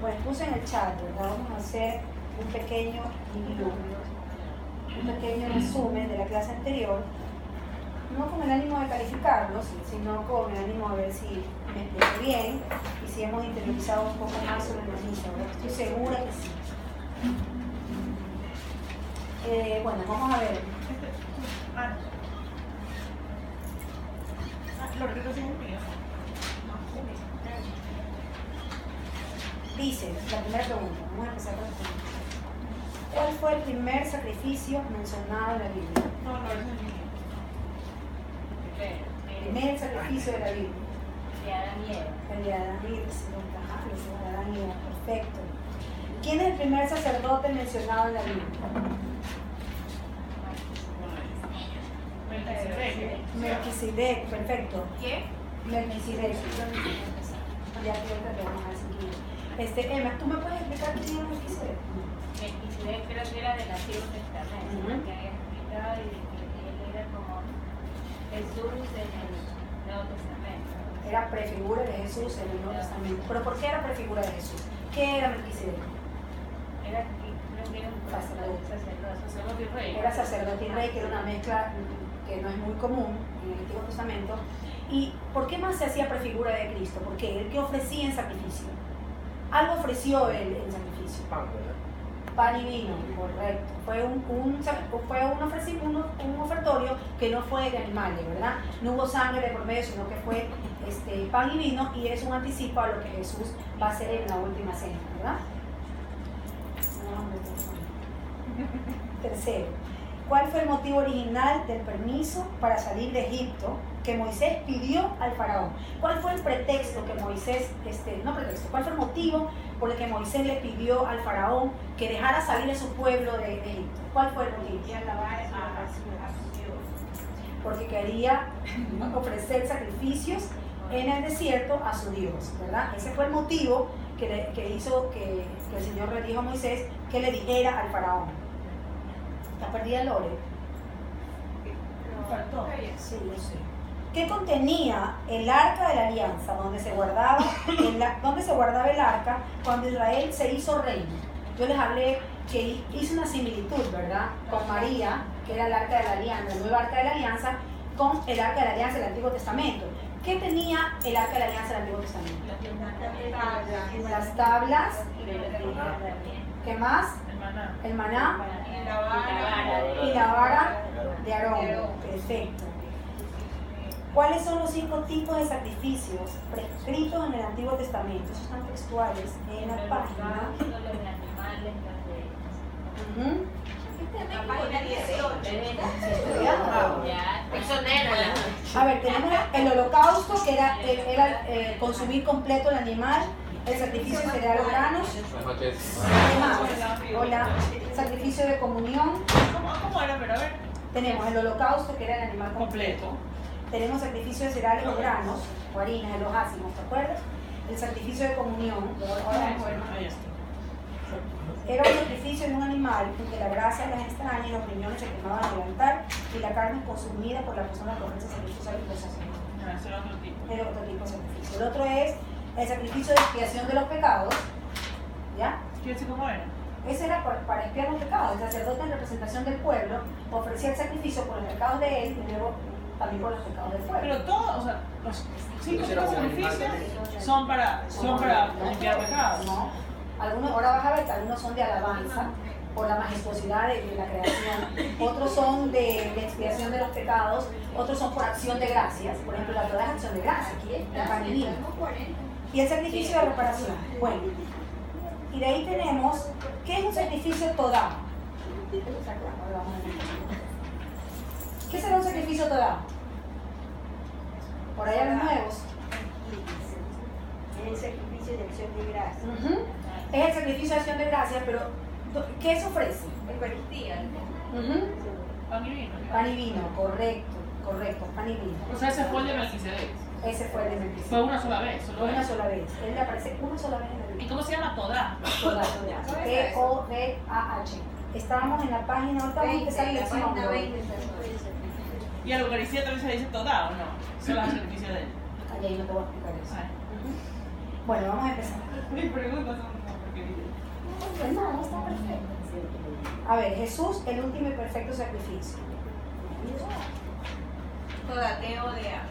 Bueno, puse en el chat, ¿verdad? Vamos a hacer un pequeño resumen de la clase anterior, no con el ánimo de calificarlos, sino con el ánimo de ver si me explico bien y si hemos interiorizado un poco más sobre la misma, ¿verdad? Estoy segura que sí. Bueno, vamos a ver. Dice, la primera pregunta, vamos a empezar con la pregunta. ¿Cuál fue el primer sacrificio mencionado en la Biblia? El primer sacrificio de la Biblia. El de Adán y Eva. Perfecto. ¿Quién es el primer sacerdote mencionado en la Biblia? Melquisedec, perfecto. ¿Qué? Melquisedec. Ya creo que lo vamos a decir. Emma, ¿tú me puedes explicar quién es Melquisedec? Melquisedec creo que era del Antiguo Testamento, que había explicado y que él era como Jesús en el Nuevo Testamento. Era prefigura de Jesús en el Nuevo Testamento. ¿Pero por qué era prefigura de Jesús? ¿Qué era Melquisedec? Creo que era un sacerdote y rey. Era sacerdote y rey, que era una mezcla que no es muy común en el Antiguo Testamento. ¿Y por qué más se hacía prefigura de Cristo? Porque él que ofrecía en sacrificio. Algo ofreció él en sacrificio. Pan y vino, correcto. Fue un ofertorio que no fue de animales, ¿verdad? No hubo sangre de por medio, sino que fue pan y vino, y es un anticipo a lo que Jesús va a hacer en la última cena, ¿verdad? Tercero, ¿cuál fue el motivo original del permiso para salir de Egipto que Moisés pidió al faraón? ¿Cuál fue el pretexto que Moisés, cuál fue el motivo por el que Moisés le pidió al faraón que dejara salir a su pueblo de Egipto? ¿Cuál fue el motivo? Y alabar a su Dios. Porque quería ofrecer sacrificios en el desierto a su Dios, ¿verdad? Ese fue el motivo que hizo que el Señor le dijo a Moisés que le dijera al faraón. ¿Está perdida Lore? Faltó. Sí, yo sé. ¿Qué contenía el arca de la alianza, donde se guardaba el arca cuando Israel se hizo reino? Yo les hablé que hizo una similitud, ¿verdad? Con María, que era el arca de la alianza, el nuevo arca de la alianza, con el arca de la alianza del Antiguo Testamento. ¿Qué tenía el arca de la alianza del Antiguo Testamento? Las tablas. ¿Qué más? El maná. Y la vara de Aarón. Perfecto. ¿Cuáles son los 5 tipos de sacrificios prescritos en el Antiguo Testamento? Esos están textuales en la página. A ver, tenemos el holocausto, que era consumir completo el animal, el sacrificio de cereal o granos. ¿Qué más? Hola. Sacrificio de comunión. ¿Cómo era? Pero a ver. Tenemos el holocausto, que era el animal completo. Tenemos sacrificio de cereales o granos, o harinas, de los ácimos, ¿te acuerdas? El sacrificio de comunión. Era un sacrificio en un animal en que la grasa de las extrañas y los riñones se quemaban al levantar y la carne consumida por la persona que ofrece sacrificio a los sacerdotes. Era otro tipo. Era otro tipo de sacrificio. El otro es el sacrificio de expiación de los pecados. ¿Ya? ¿Cómo era? Ese era para expiar los pecados. El sacerdote en representación del pueblo ofrecía el sacrificio por los pecados de él y luego también por los pecados del pueblo. Pero todos, o sea, los 5 sacrificios son para limpiar pecados. No. Algunos, ahora vas a ver que algunos son de alabanza por la majestuosidad de la creación, otros son de expiación de los pecados, otros son por acción de gracias. Por ejemplo, la Torá es acción de gracias, el pan y vino. Y el sacrificio de reparación. Bueno, y de ahí tenemos, ¿qué es un sacrificio todá? ¿Qué será un sacrificio todá? Por allá los nuevos. Es el sacrificio de acción de gracias. Es el sacrificio de acción de gracias, pero ¿qué se ofrece? Eucaristía. Pan y vino. Pan y vino, correcto, pan y vino. O sea, ese fue el de Melquisedec. Ese fue el de Melquisedec. Fue una sola vez. Fue una sola vez. Él le aparece una sola vez en la Biblia. ¿Y cómo se llama? Todá. T-O-D-A-H. Estábamos en la página, ahorita vamos a empezar el lección. ¿Y a la Eucaristía también se le dice Todá o no? Solo el sacrificio de él. Ahí no te voy a explicar eso. Bueno, vamos a empezar. Mis preguntas son Pues no está perfecto. A ver, Jesús, el último y perfecto sacrificio. Toda te odia.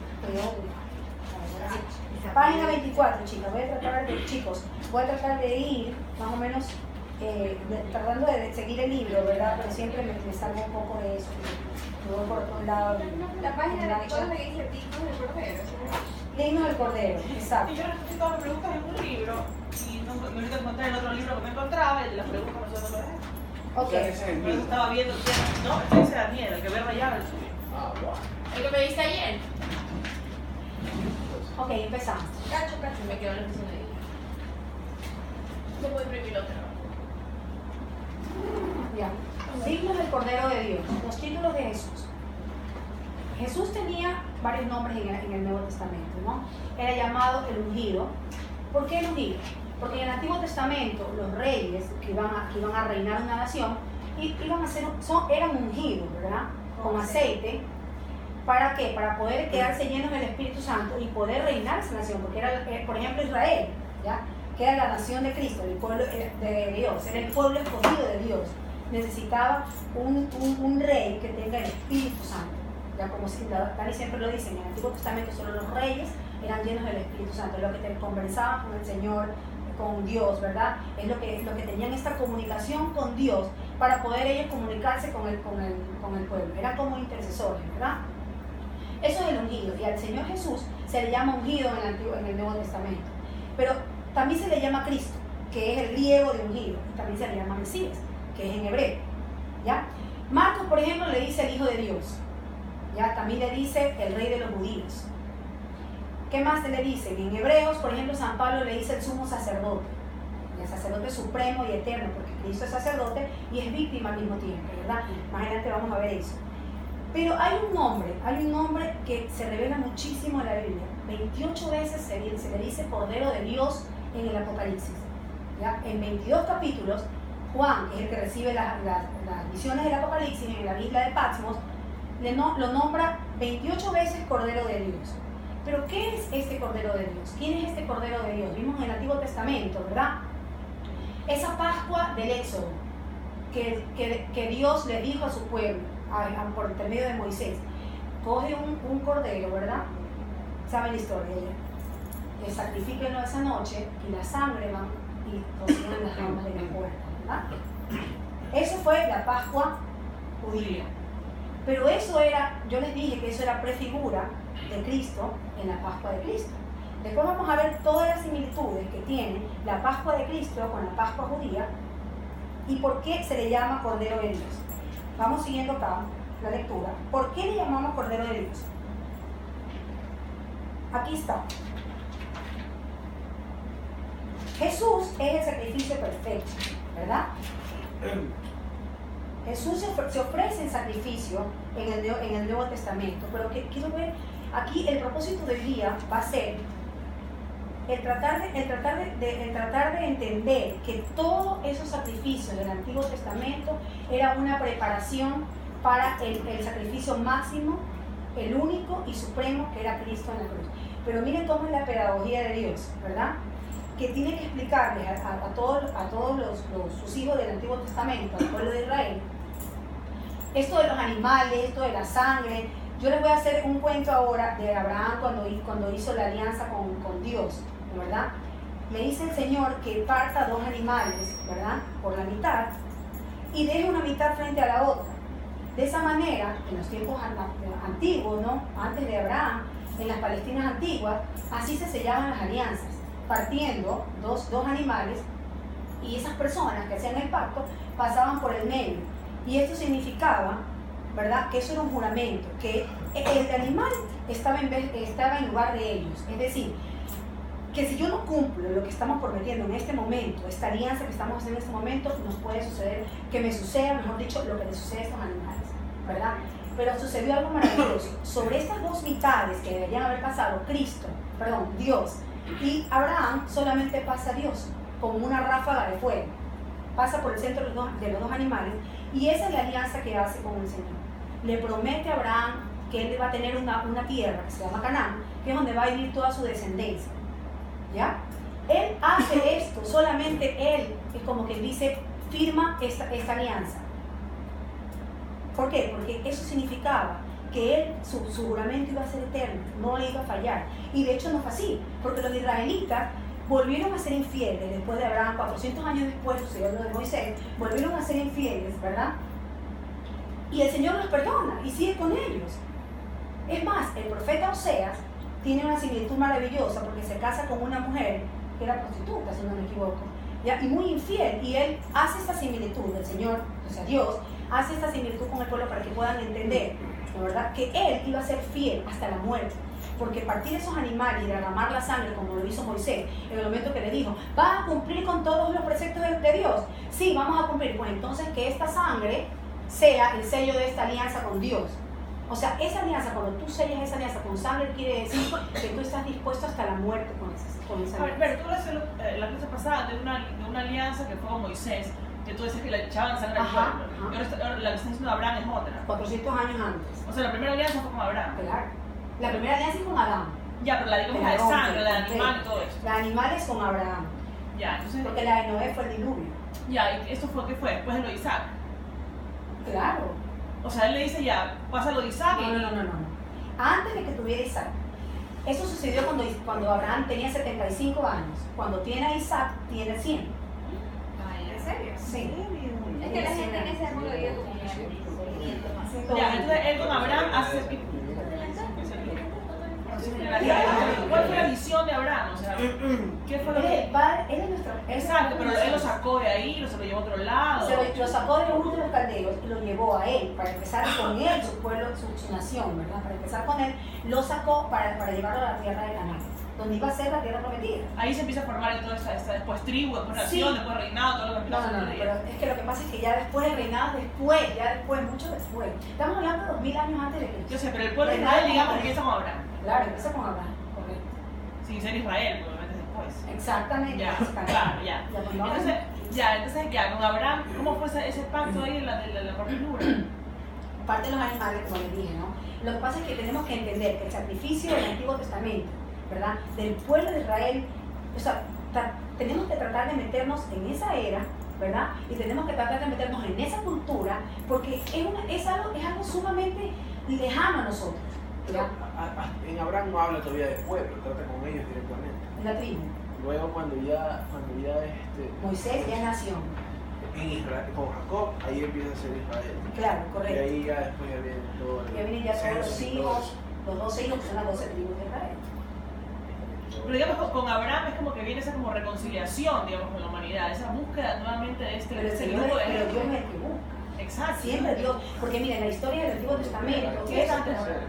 Página 24, chicas. Voy a tratar de ir más o menos tratando de seguir el libro, ¿verdad? Pero siempre me salgo un poco de eso. Luego por otro lado. La página 24 que dice Digno del Cordero. Digno del Cordero, exacto. Y yo respondí todas las preguntas en un libro y no, me ahorita encontré el otro libro que me encontraba, el de las preguntas no sé dónde es. Ok. Por eso estaba viendo no, este dice Daniel, el que ve rayado el suyo. El que me diste ayer. Ok, empezamos. Cacho, me quedó la impresión de ahí. No puedo imprimir otra. Ya. Digno del Cordero de Dios. Los títulos de Jesús. Jesús tenía varios nombres en el Nuevo Testamento, ¿no? Era llamado el ungido. ¿Por qué el ungido? Porque en el Antiguo Testamento los reyes que iban a reinar una nación eran ungidos, ¿verdad? Con aceite. ¿Para qué? Para poder quedarse llenos del Espíritu Santo y poder reinar esa nación. Porque era, por ejemplo, Israel, ¿ya? Que era la nación de Cristo, el pueblo de Dios, era el pueblo escogido de Dios. Necesitaba un rey que tenga el Espíritu Santo. Ya como Dani siempre lo dice, en el Antiguo Testamento solo los reyes eran llenos del Espíritu Santo, lo que te conversaban con el Señor, con Dios, ¿verdad? Es lo que tenían esta comunicación con Dios para poder ellos comunicarse con el pueblo. Eran como intercesores, ¿verdad? Eso es el ungido. Y al Señor Jesús se le llama ungido en el Nuevo Testamento. Pero también se le llama Cristo, que es el griego de ungido. Y también se le llama Mesías, que es en hebreo. ¿Ya? Marcos, por ejemplo, le dice el Hijo de Dios. ¿Ya? También le dice el Rey de los Judíos. ¿Qué más se le dice? En Hebreos, por ejemplo, San Pablo le dice el sumo sacerdote. El sacerdote supremo y eterno, porque Cristo es sacerdote y es víctima al mismo tiempo, ¿verdad? Más adelante vamos a ver eso. Pero hay un nombre que se revela muchísimo en la Biblia. 28 veces se le dice Cordero de Dios en el Apocalipsis. ¿Ya? En 22 capítulos, Juan, que es el que recibe las visiones del Apocalipsis en la isla de Patmos, lo nombra 28 veces Cordero de Dios. Pero ¿qué es este Cordero de Dios? ¿Quién es este Cordero de Dios? Vimos en el Antiguo Testamento, ¿verdad? Esa Pascua del Éxodo que Dios le dijo a su pueblo por intermedio de Moisés: coge un cordero, ¿verdad? ¿Saben la historia? Que sacrifíquenlo esa noche y la sangre van y cocinan las ramas de la puerta, ¿verdad? Eso fue la Pascua judía. Pero eso era, yo les dije que eso era prefigura de Cristo en la Pascua de Cristo. Después vamos a ver todas las similitudes que tiene la Pascua de Cristo con la Pascua judía y por qué se le llama Cordero de Dios. Vamos siguiendo acá la lectura. ¿Por qué le llamamos Cordero de Dios? Aquí está. Jesús es el sacrificio perfecto, ¿verdad? Jesús se ofrece en sacrificio en el Nuevo Testamento, pero quiero ver, aquí el propósito del día va a ser el tratar de entender que todos esos sacrificios del Antiguo Testamento era una preparación para el sacrificio máximo, el único y supremo, que era Cristo en la cruz. Pero miren cómo es la pedagogía de Dios, ¿verdad? Que tiene que explicarles a todos sus hijos del Antiguo Testamento, al pueblo de Israel, esto de los animales, esto de la sangre. Yo les voy a hacer un cuento ahora de Abraham cuando hizo la alianza con Dios, ¿verdad? Le dice el Señor que parta 2 animales, ¿verdad? Por la mitad y deje una mitad frente a la otra. De esa manera, en los tiempos antiguos, ¿no? Antes de Abraham, en las Palestinas antiguas, así se sellaban las alianzas, partiendo dos animales, y esas personas que hacían el pacto pasaban por el medio. Y esto significaba, ¿verdad?, que eso era un juramento, que el animal estaba en lugar de ellos. Es decir, que si yo no cumplo lo que estamos prometiendo en este momento, esta alianza que estamos haciendo en este momento, nos puede suceder, que me suceda, mejor dicho, lo que le sucede a estos animales, ¿verdad? Pero sucedió algo maravilloso. Sobre estas 2 mitades que deberían haber pasado, Dios y Abraham, solamente pasa Dios, como una ráfaga de fuego. Pasa por el centro de los dos animales, y esa es la alianza que hace con el Señor. Le promete a Abraham que él va a tener una tierra que se llama Canaán, que es donde va a vivir toda su descendencia, ¿ya? Él hace esto, solamente Él, es como que dice, firma esta alianza. ¿Por qué? Porque eso significaba que Él, su juramento iba a ser eterno, no le iba a fallar. Y de hecho no fue así, porque los israelitas volvieron a ser infieles después de Abraham, 400 años después, sucedió lo de Moisés, volvieron a ser infieles, ¿verdad? Y el Señor los perdona y sigue con ellos. Es más, el profeta Oseas tiene una similitud maravillosa porque se casa con una mujer que era prostituta, si no me equivoco, ¿ya? Y muy infiel, y él hace esta similitud, el Señor, o sea, Dios, hace esta similitud con el pueblo para que puedan entender, ¿no, verdad?, que él iba a ser fiel hasta la muerte, porque partir esos animales y derramar la sangre como lo hizo Moisés, en el momento que le dijo, ¿vas a cumplir con todos los preceptos de Dios? Sí, vamos a cumplir. Pues entonces que esta sangre sea el sello de esta alianza con Dios. O sea, esa alianza, cuando tú sellas esa alianza con sangre, quiere decir que tú estás dispuesto hasta la muerte con esa A ver, alianza. pero tú hablaste la clase pasada de una alianza que fue con Moisés, que tú decías que le echaban sangre al Ajá, pueblo. ajá. Y ahora la que está diciendo Abraham es otra. 400 años antes. O sea, la primera alianza fue con Abraham. Claro. La primera alianza es con Adán. Ya, pero la digamos la de Pero sangre, la de ok. animal y todo eso. La animal es con Abraham. Ya, entonces. Porque la de Noé fue el diluvio. Ya, ¿y esto fue qué fue? Después de lo de Isaac. Claro. O sea, él le dice ya, pasa lo de Isaac y. No. Antes de que tuviera Isaac. Eso sucedió cuando Abraham tenía 75 años. Cuando tiene a Isaac, tiene 100. ¿En serio? Sí. Es que la gente en ese ángulo vive como 500 más. Ya, entonces él con Abraham hace. ¿Cuál fue la visión de Abraham? O sea, ¿qué fue lo Él es que.? el padre, él es nuestro. Exacto, pero él lo sacó de ahí, se lo llevó a otro lado. Lo sacó de Ur de los Caldeos y lo llevó a él para empezar con él, su pueblo, su nación, ¿verdad? Para empezar con él, lo sacó para llevarlo a la tierra de Canaán, donde iba a ser la tierra prometida. Ahí se empieza a formar toda esta después tribu, después nación, Sí. después reinado, todo lo que empieza a No, suceder. pero es que lo que pasa es que ya después el reinado, mucho después. Estamos hablando de 2000 años antes de Cristo. Yo sé, pero el pueblo de Reinado Israel, digamos, con- empieza con Abraham. Claro, empieza con Abraham, correcto. Sin ser Israel, obviamente después. Exactamente. Ya, Exactamente. claro, ya. cuando Entonces, ya, con Abraham, ¿cómo fue ese pacto ahí de la cortinura? parte de los animales, como les dije, ¿no? Lo que pasa es que tenemos que entender que el sacrificio del Antiguo Testamento, ¿verdad?, del pueblo de Israel, o sea, tenemos que tratar de meternos en esa era, ¿verdad? Y tenemos que tratar de meternos en esa cultura, porque es algo sumamente lejano a nosotros, ¿ya? En Abraham no habla todavía de pueblo, trata con ellos directamente. La tribu. Luego cuando ya Moisés ya nació. en Israel, con Jacob, ahí empieza a ser Israel. Claro, Y correcto. ahí ya después ya viene todo el Ya vienen ya todos los censo y todo hijos, eso. los 12 hijos que son las 12 tribus de Israel. Pero digamos, con Abraham es como que viene esa como reconciliación, digamos, con la humanidad, esa búsqueda nuevamente de Pero este Dios grupo de es gente. el que busca. Exacto. Siempre Dios, porque miren, la historia del Antiguo Testamento ¿Qué es antes era?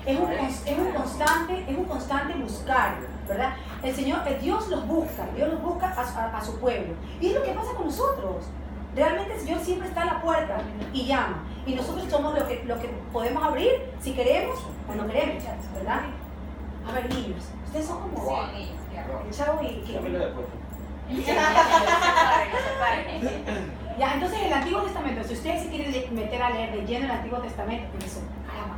es un constante buscar, ¿verdad? Dios los busca a su pueblo. Y es lo que pasa con nosotros. Realmente el Señor siempre está a la puerta y llama. Y nosotros somos lo que podemos abrir si queremos o no queremos, ¿verdad? A ver, niños, ustedes son como Sí, niños, claro. el chavo y Dámelo después. Ya, entonces el Antiguo Testamento, si ustedes se quieren meter a leer de lleno el Antiguo Testamento, pues eso, caramba.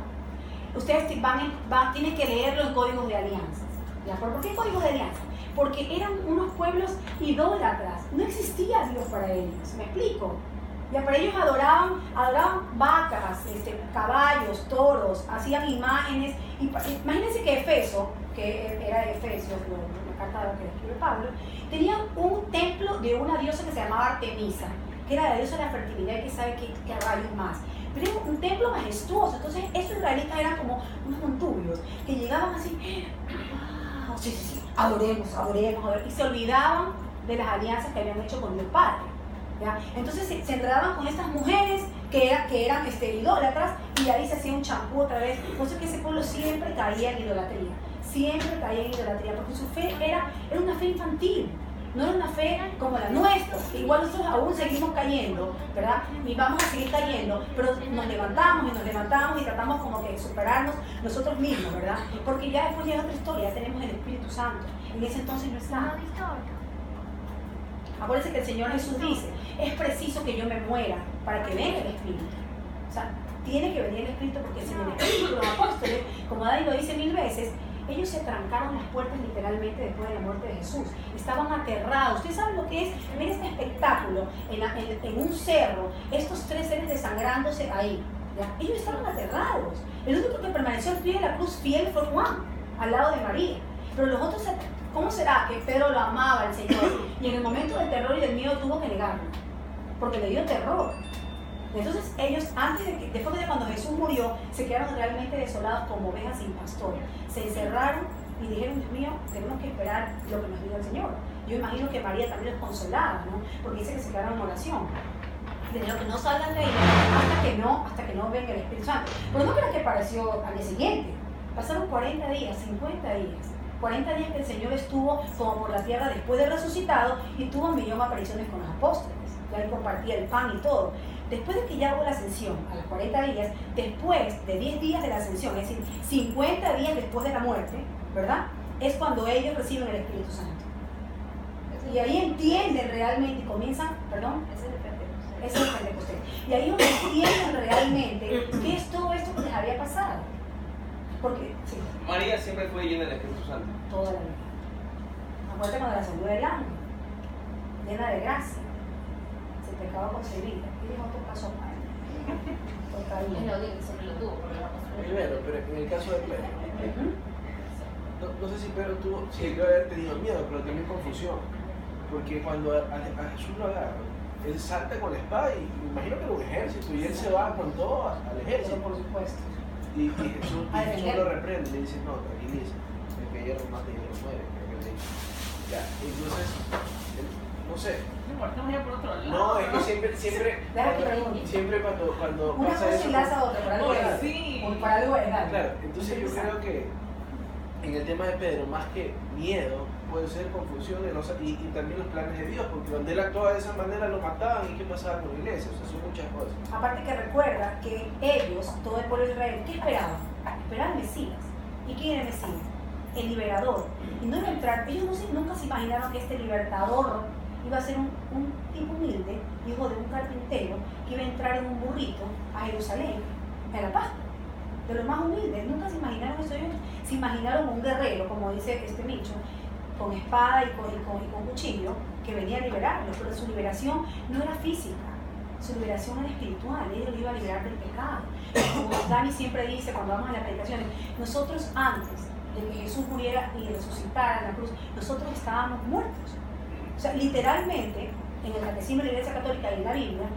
Ustedes tienen que leerlo en códigos de alianzas. ¿Ya? ¿Por qué códigos de alianza? Porque eran unos pueblos idólatras. No existía Dios para ellos. ¿Me explico? Ya, para ellos adoraban vacas, caballos, toros, hacían imágenes. Imagínense que Efeso, que era de Efesios, la carta que escribe Pablo, tenía un templo de una diosa que se llamaba Artemisa, que era la diosa de la fertilidad y que sabe qué rayos más. Pero era un templo majestuoso. Entonces, estos israelitas eran como unos montubios que llegaban así, wow, sí, adoremos, y se olvidaban de las alianzas que habían hecho con Dios Padre. ¿Ya? Entonces se enredaban con estas mujeres que eran idólatras y ahí se hacía un champú otra vez. Por eso que ese pueblo siempre caía en idolatría. Siempre caía en idolatría, porque su fe era una fe infantil. No era una fe como la nuestra. Igual nosotros aún seguimos cayendo, ¿verdad? Y vamos a seguir cayendo, pero nos levantamos y tratamos como que de superarnos nosotros mismos, ¿verdad? Porque ya después llega otra historia, ya tenemos el Espíritu Santo. En ese entonces no está. Acuérdense que el Señor Jesús dice, es preciso que yo me muera para que venga el Espíritu. O sea, tiene que venir el Espíritu porque sin el Espíritu, los apóstoles, como Dani lo dice 1000 veces, Ellos se trancaron las puertas literalmente después de la muerte de Jesús. Estaban aterrados. ¿Ustedes saben lo que es? Miren este espectáculo en un cerro, estos 3 seres desangrándose ahí. ¿Ya? Ellos estaban aterrados. El único que permaneció al pie de la cruz fiel fue Juan, al lado de María. Pero los otros, ¿cómo será que Pedro lo amaba al Señor? Y en el momento del terror y del miedo tuvo que negarlo, porque le dio terror. Entonces ellos, después de cuando Jesús murió, se quedaron realmente desolados como ovejas sin pastor. Se encerraron y dijeron, Dios mío, tenemos que esperar lo que nos diga el Señor. Yo imagino que María también los consolaba, ¿no? Porque dice que se quedaron en oración. Le dijeron que no salgan de ahí hasta que no venga el Espíritu Santo. Pero no creas que apareció al día siguiente. Pasaron 40 días, 50 días. 40 días que el Señor estuvo como por la tierra después de resucitado y tuvo 1.000.000 de apariciones con los apóstoles. Ya él compartía el pan y todo. Después de que ya hubo la ascensión, a los 40 días, después de 10 días de la ascensión, es decir, 50 días después de la muerte, ¿verdad? Es cuando ellos reciben el Espíritu Santo. Y ahí entienden realmente y comienzan, perdón, ese es el Pentecostés. Y ahí entienden realmente qué es todo esto que les había pasado. Porque, sí. María siempre fue llena del Espíritu Santo. Toda la vida. Acuérdate cuando la salud del ángel, llena de gracia, sin pecado concebida. Y dijo otro caso mal. Siempre lo tuvo, Primero, pero en el caso de Pedro, no sé si Pedro debe haber tenido miedo, pero también confusión. Porque cuando a Jesús lo agarran, él salta con la espada y me imagino que era un ejército y él se va con todo al ejército. Por supuesto. Y Jesús lo reprende y le dice, no, tranquiliza, el que hierro mata y hierro muere, creo que le dice. Ya, entonces, no sé. No, estamos ya por otro lado. No, es que siempre cuando una pasa cosa eso. enlaza a otra, por algo legal. Sí. Por algo legal. Claro, entonces yo creo que en el tema de Pedro, más que miedo, puede ser confusión y también los planes de Dios, porque cuando él actuaba de esa manera lo mataban y qué pasaba con la iglesia, o sea, son muchas cosas. Aparte que recuerda que ellos, todo el pueblo de Israel, ¿qué esperaban? Esperaban el Mesías. ¿Y quién era el Mesías? El liberador. Y no iba a entrar, ellos nunca se imaginaron que este libertador iba a ser un tipo humilde, hijo de un carpintero, que iba a entrar en un burrito a Jerusalén, a la Pascua. De los más humildes, nunca se imaginaron eso. Ellos se imaginaron un guerrero, como dice este Micho, con espada y con cuchillo, que venía a liberarlos, pero su liberación no era física, su liberación era espiritual. Él lo iba a liberar del pecado. Como Dani siempre dice cuando vamos a las predicaciones, nosotros antes de que Jesús muriera y resucitara en la cruz, nosotros estábamos muertos. O sea, literalmente, en el Catecismo de la Iglesia Católica y en la Biblia,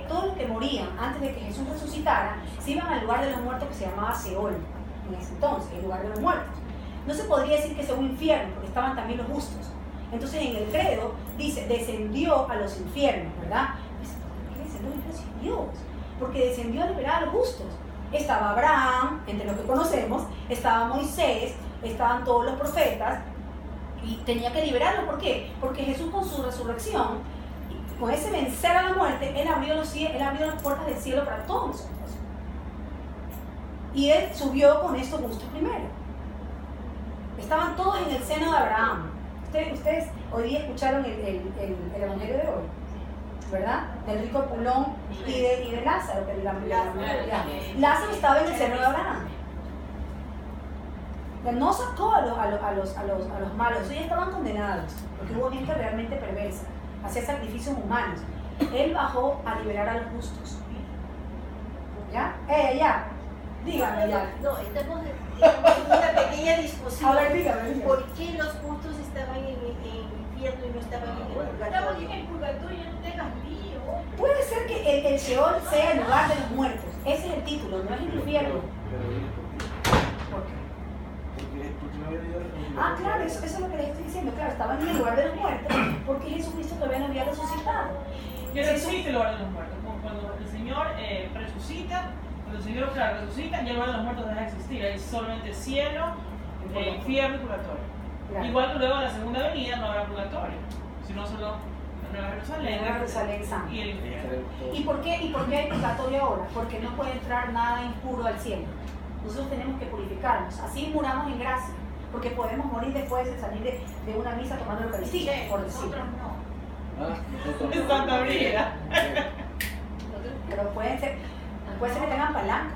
todos los que morían antes de que Jesús resucitara, se iban al lugar de los muertos que se llamaba Seol, en ese entonces, el lugar de los muertos. No se podría decir que sea un infierno, porque estaban también los justos. Entonces en el credo dice, descendió a los infiernos, ¿verdad? ¿Por qué descendió a los infiernos? Dios, porque descendió a liberar a los justos. Estaba Abraham, entre los que conocemos, estaba Moisés, estaban todos los profetas, y tenía que liberarlos. ¿Por qué? Porque Jesús con su resurrección, con ese vencer a la muerte, Él abrió las puertas del cielo para todos nosotros. Y Él subió con estos justos primero. Estaban todos en el seno de Abraham. Ustedes hoy día escucharon el evangelio de hoy, ¿verdad? Del rico Pulón y de Lázaro. Lázaro estaba en el seno de Abraham. No sacó a los malos, ellos estaban condenados, porque hubo gente realmente perversa, hacía sacrificios humanos. Él bajó a liberar a los justos. ¿Ya? Ya. Dígame ya. No, estamos en una pequeña discusión. A ver, dígame. ¿Por qué los justos estaban en el infierno y no estaban en el Estaban purgatorio? en el purgatorio, no tengas lío. Puede ser que el Seol sea el lugar de los muertos. Ese es el título, no es el infierno. ¿Por qué? Porque no había Dios. Ah, claro, eso es lo que les estoy diciendo. Claro, estaban en el lugar de los muertos porque Jesucristo todavía no había resucitado. Ya no existe el lugar de los muertos. Cuando el Señor resucita, cuando el Señor resucita, ya el lugar de los muertos deja de existir. Hay solamente cielo, infierno y purgatorio. Claro. Igual que luego en la segunda venida no habrá purgatorio, sino solo la Nueva Jerusalén, La Nueva Jerusalén Santa. y el infierno. ¿Y por qué hay purgatorio ahora? Porque no puede entrar nada impuro al cielo. Nosotros tenemos que purificarnos. Así muramos en gracia. Porque podemos morir después de salir de una misa tomando Eucaristía, por decirlo. Nosotros no. En Santa Brida. Pero puede ser que tengan palanca.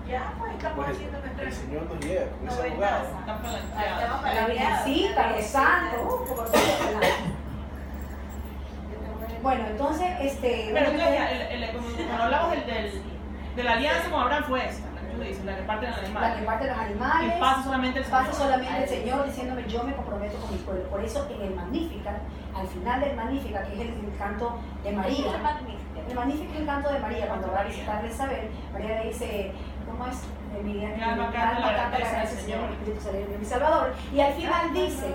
Ya, pues estamos Pues haciendo nuestra el Señor nos lleva con ese novenaza. abogado. Están Estamos palanqueados. para La Virgencita, los santos, por supuesto. Bueno, entonces, Pero cuando hablamos de la alianza con Abraham fue esta, la que tú dices, la que parte de los la que animales. parte de los animales, Y pasa solamente el Señor. pasa solamente el Señor diciéndome yo me comprometo con mi pueblo. Por eso en el Magnificat, al final del Magnificat, que es el canto de María, el Magnificat es el canto de María, cuando va a visitar a Isabel, María le dice, ¿cómo es? Mi alma canta la grandeza del Señor, el Espíritu Santo de mi Salvador. Y al final dice,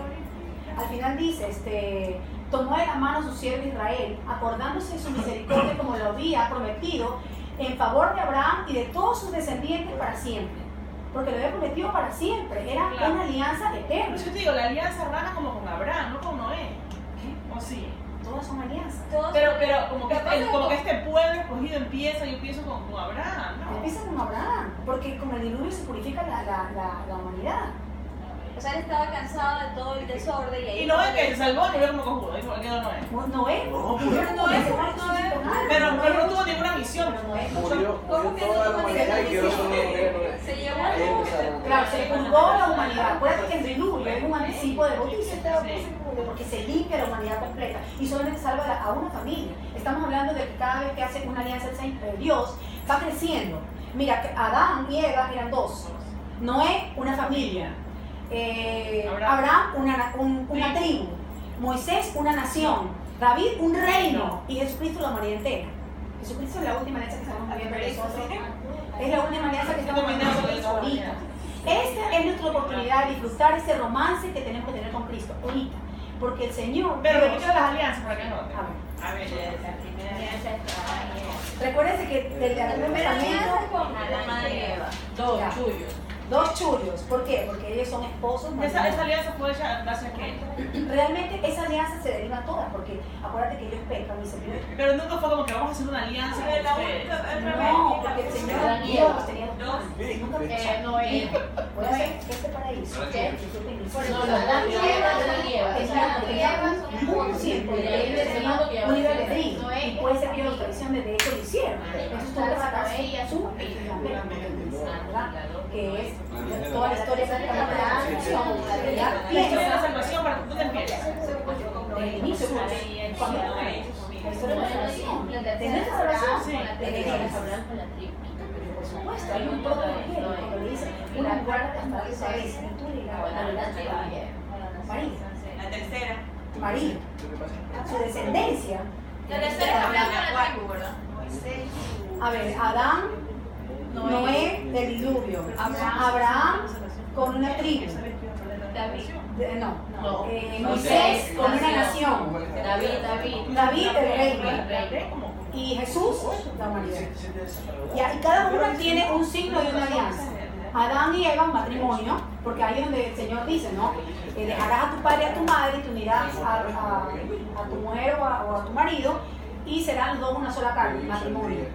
tomó de la mano su siervo Israel, acordándose de su misericordia como lo había prometido, en favor de Abraham y de todos sus descendientes para siempre. Porque lo había prometido para siempre, era Claro. una alianza Por eterna. eso te digo, la alianza rana como con Abraham, no con Noé. ¿O sí? Todas son alianzas. Pero como que este pueblo escogido empieza, yo pienso con Abraham, ¿no? Empieza con Abraham, porque con el diluvio se purifica la humanidad. O sea, él estaba cansado de todo el desorden y ahí... Y Noé que se salvó y murió como cojudo, ahí quedó Noé. Noé, No, Pero no tuvo ninguna misión. Murió toda la humanidad y quedó solo Noé. Se llevó Ahí empezaron. Claro, se purgó la humanidad. Acuérdate que el diluvio es un anticipo de bautizo, porque se limpia la humanidad completa y solamente salva a una familia. Estamos hablando de que cada vez que hace una alianza Dios va creciendo. Mira, que Adán y Eva eran dos. Noé, una familia. Abraham, una tribu. Moisés, una nación. David, un reino. Y Jesucristo, la humanidad entera. Jesucristo es la última alianza que estamos viviendo nosotros. Es la última alianza que estamos viviendo nosotros ahorita. Esta es nuestra oportunidad de disfrutar ese romance que tenemos que tener con Cristo ahorita. Porque el Señor. Pero Dios- repite las alianzas para que no. A ver, La primera alianza estaba recuérdense que del Antiguo Testamento. Adán y Eva. Ya. Dos chullos. ¿Por qué? Porque ellos son esposos. Esa alianza fue hecha en base a qué. Realmente esa alianza se deriva a todas, porque acuérdate que ellos pecan y se pierden. Pero nunca fue como que vamos a hacer una alianza con ustedes. No, porque el Señor Dios tenía dos planes. Nunca Noé. puede ser este paraíso. ¿Qué? No, Adán y Eva tenían mucho tiempo de un libre albedrío. Y puede ser que ellos lo tradición desde eso lo hicieron. Entonces tú le sacas su ¿verdad? Que es toda la historia prácticamente de la salvación. La historia de la salvación, ¿para dónde empieza? Desde el inicio, cuando la historia de la salvación. ¿Tenés la salvación? Sí. Desde por supuesto, hay un todo evangelio cuando le dice una guarda hasta la cabeza y tú le das la verdad a María. La tercera. María, su descendencia. La tercera es Abraham con la tribu, ¿verdad? A ver, Adán, Noé del diluvio, Abraham con una tribu, Moisés con una nación, David el reino y Jesús la humanidad. Y cada uno tiene un signo y una alianza. Adán y Eva, matrimonio, porque ahí es donde el Señor dice, ¿no? Dejarás a tu padre y a tu madre y te unirás a tu mujer o a tu marido y serán los dos una sola carne, matrimonio.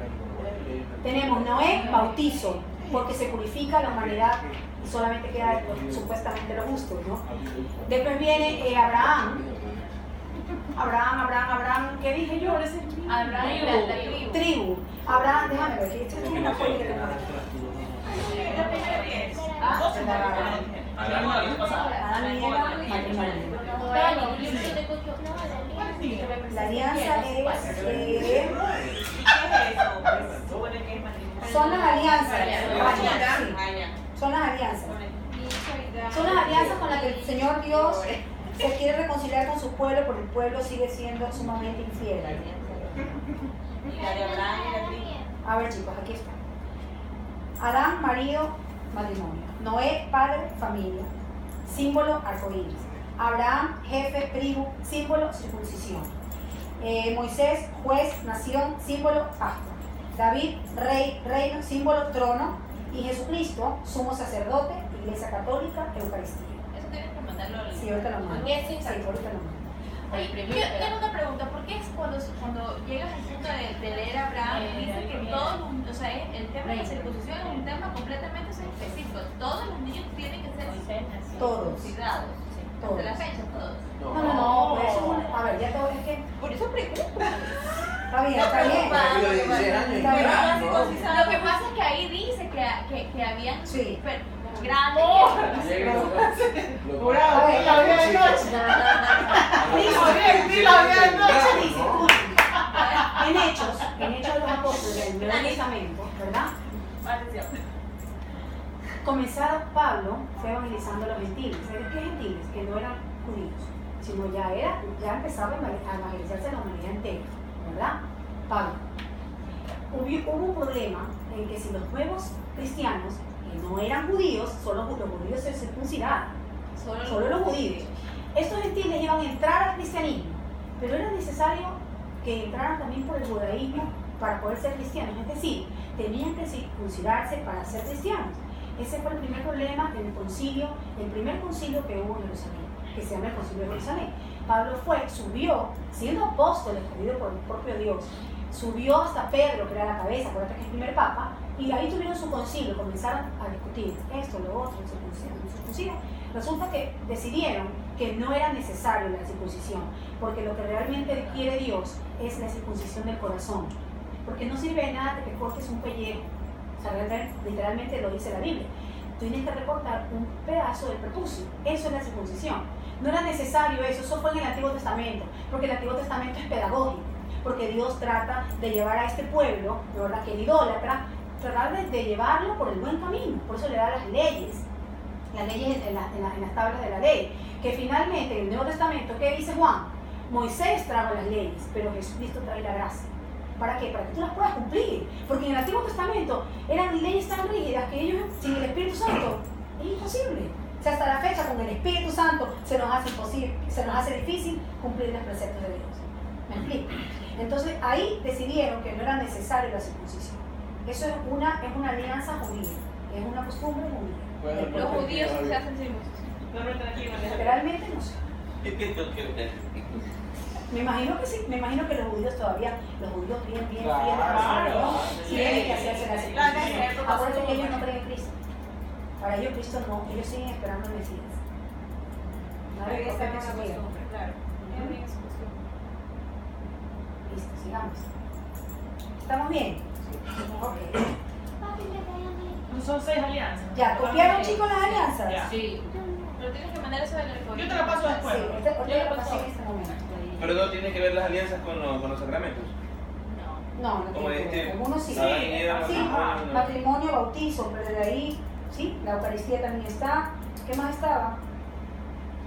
Tenemos Noé, bautizo, porque se purifica la humanidad y solamente queda supuestamente lo justo, ¿no? Después viene Abraham, ¿qué dije yo? Abraham y la tribu. Tribu. Abraham, déjame ver, que esto es una foto que tengo aquí. Adán y Eva, matrimonio. La alianza es... son las alianzas. Son las alianzas. Son las alianzas con las que el Señor Dios se quiere reconciliar con su pueblo, porque el pueblo sigue siendo sumamente infiel. A ver, chicos, aquí está. Adán, marido, matrimonio. Noé, padre, familia. Símbolo, arcoíris. Abraham, jefe, tribu, símbolo, circuncisión. Moisés, juez, nación, símbolo, pacto. David, rey, reino, símbolo, trono. Y Jesucristo, sumo sacerdote, iglesia católica, Eucaristía. Eso tienes que mandarlo al... Sí, ahorita lo mando. ¿Qué es Sí, exacto? ahorita lo mando. Oye, yo tengo una pregunta, ¿por qué es cuando llegas al punto de leer a Abraham, dice que todos, o sea, el tema de la circuncisión es un tema completamente específico? Todos los niños tienen que ser Todos. circuncidados. Todos. De la fecha, todos. No, por eso es a ver, ya te voy a decir. Por eso pregunto. Está bien, está bien. Yo de 16 años y Está bien. no. Lo que pasa es que ahí dice que que habían Sí. grandes. Jurado, A ver, la vida de noche. Sí, la vida de noche. Dice, en Hechos de los Apóstoles del Nuevo Testamento, ¿verdad? Comenzaron, Pablo fue evangelizando a los gentiles. ¿Qué gentiles? Que no eran judíos, sino ya empezaba a evangelizarse la humanidad entera, ¿verdad? Pablo. Hubo un problema en que si los nuevos cristianos, que no eran judíos, solo los judíos se circuncidaban, solo los judíos. Estos gentiles iban a entrar al cristianismo, pero era necesario que entraran también por el judaísmo para poder ser cristianos, es decir, tenían que circuncidarse para ser cristianos. Ese fue el primer problema en el primer concilio que hubo en Jerusalén, que se llama el Concilio de Jerusalén. Pablo subió, siendo apóstol escogido por el propio Dios, subió hasta Pedro, que era la cabeza, acuérdate que es el primer papa, y ahí tuvieron su concilio, comenzaron a discutir esto, lo otro, circuncisión. Resulta que decidieron que no era necesario la circuncisión, porque lo que realmente quiere Dios es la circuncisión del corazón, porque no sirve de nada que cortes un pellejo, o sea, literalmente lo dice la Biblia, tienes que recortar un pedazo del prepucio, eso es la circuncisión. No era necesario eso fue en el Antiguo Testamento, porque el Antiguo Testamento es pedagógico, porque Dios trata de llevar a este pueblo, de verdad que el idólatra, tratar de llevarlo por el buen camino, por eso le da las leyes en las tablas de la ley, que finalmente en el Nuevo Testamento, ¿qué dice Juan? Moisés trajo las leyes, pero Jesucristo trae la gracia. ¿Para qué? Para que tú las puedas cumplir, porque en el Antiguo Testamento eran leyes tan rígidas que ellos, sin el Espíritu Santo, es imposible. O sea, hasta la fecha con el Espíritu Santo se nos hace imposible, se nos hace difícil cumplir los preceptos de Dios. ¿Me explico? Entonces ahí decidieron que no era necesaria la circuncisión. Eso es una alianza judía, es una costumbre judía. Los judíos se hacen circuncisión. Literalmente no sé. Me imagino que sí, me imagino que los judíos bien fieles tienen que hacerse la circuncisión. Acuérdense que ellos no creen en Cristo. Para ellos Cristo no, ellos siguen esperando al Mesías. Nadie está en su vida. Listo, sigamos. ¿Estamos bien? Ok. Son 6 alianzas. Ya, ¿copiaron chicos las alianzas? Ya. Sí. Pero tienes que mandar eso del alcohol. Yo te la paso después. Sí, ahorita lo pasé en este momento. Pero no tiene que ver las alianzas con los sacramentos. No, no Como tiene que ver. este, Algunos sí. Adán y Eva, Sí, matrimonio, matrimonio, bautizo, pero de ahí, sí, la Eucaristía también está. ¿Qué más estaba?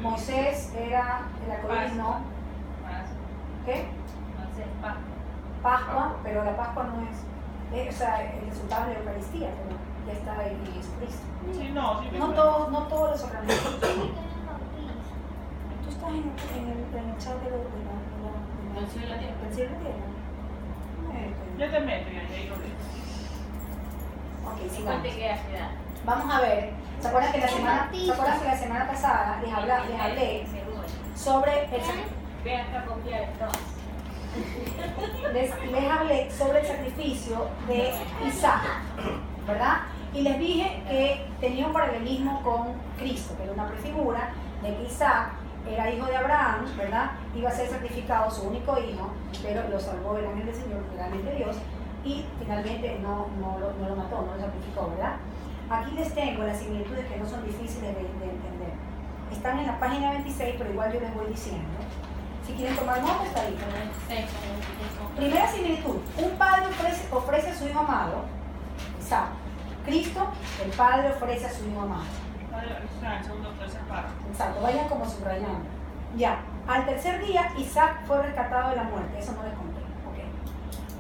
Moisés era el arcoíris, ¿no? ¿Qué? Pascua, pero la Pascua no es, o sea, el resultado de la Eucaristía, pero ya está en Jesucristo. Sí, no, sí, No todos los sacramentos. Tú estás en el chat de Del cielo y la tierra. del cielo y la tierra. Yo te meto y ahí lo ves. Ok, sigamos. ¿Cuánto queda ciudad? Vamos a ver. ¿Se acuerdan que la semana pasada les hablé sobre el Ve acá copiar entonces. les hablé sobre el sacrificio de Isaac, ¿verdad? Y les dije que tenía un paralelismo con Cristo, que era una prefigura de que Isaac era hijo de Abraham, ¿verdad? Iba a ser sacrificado, su único hijo, pero lo salvó el ángel del Señor, realmente Dios, y finalmente no lo mató, no lo sacrificó, ¿verdad? Aquí les tengo las similitudes que no son difíciles de entender. Están en la página 26, pero igual yo les voy diciendo. Si quieren tomar nota, está ahí. Primera similitud. Un padre ofrece a su hijo amado, Isaac. Cristo, el padre ofrece a su hijo amado. El segundo, tercer párrafo. Exacto, vayan como subrayando. Ya, al tercer día Isaac fue rescatado de la muerte, eso no les conté. Okay.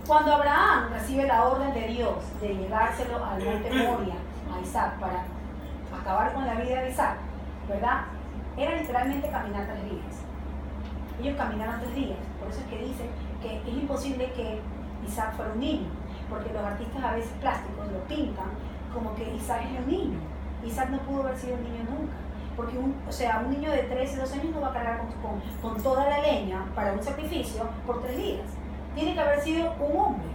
Cuando Abraham recibe la orden de Dios de llevárselo al monte Moria, a Isaac, para acabar con la vida de Isaac, ¿verdad? Era literalmente caminar 3 días. Ellos caminaron 3 días, por eso es que dicen que es imposible que Isaac fuera un niño, porque los artistas a veces plásticos lo pintan como que Isaac es un niño. Isaac no pudo haber sido un niño nunca, porque un niño de 13, 12 años no va a cargar con toda la leña para un sacrificio por 3 días. Tiene que haber sido un hombre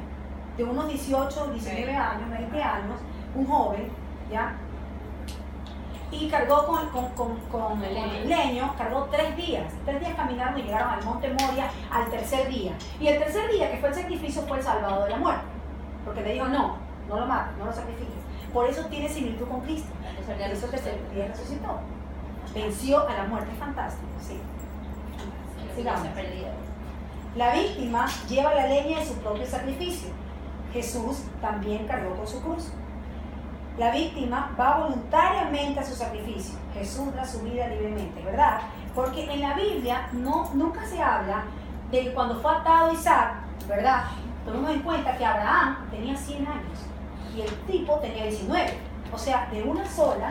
de unos 18, 19 años, 20 años, un joven, ¿ya? Y cargó con leño, cargó 3 días. 3 días caminaron y llegaron al monte Moria al tercer día. Y el tercer día, que fue el sacrificio, fue el salvado de la muerte. Porque le dijo, no, no lo mates, no lo sacrifiques. Por eso tiene similitud con Cristo. Por eso tercer día resucitó. Venció a la muerte. Es fantástico, sí. Sigamos. La víctima lleva la leña de su propio sacrificio. Jesús también cargó con su cruz. La víctima va voluntariamente a su sacrificio. Jesús da su vida libremente, ¿verdad? Porque en la Biblia nunca se habla de que cuando fue atado Isaac, ¿verdad? Tomemos en cuenta que Abraham tenía 100 años y el tipo tenía 19. O sea, de una sola,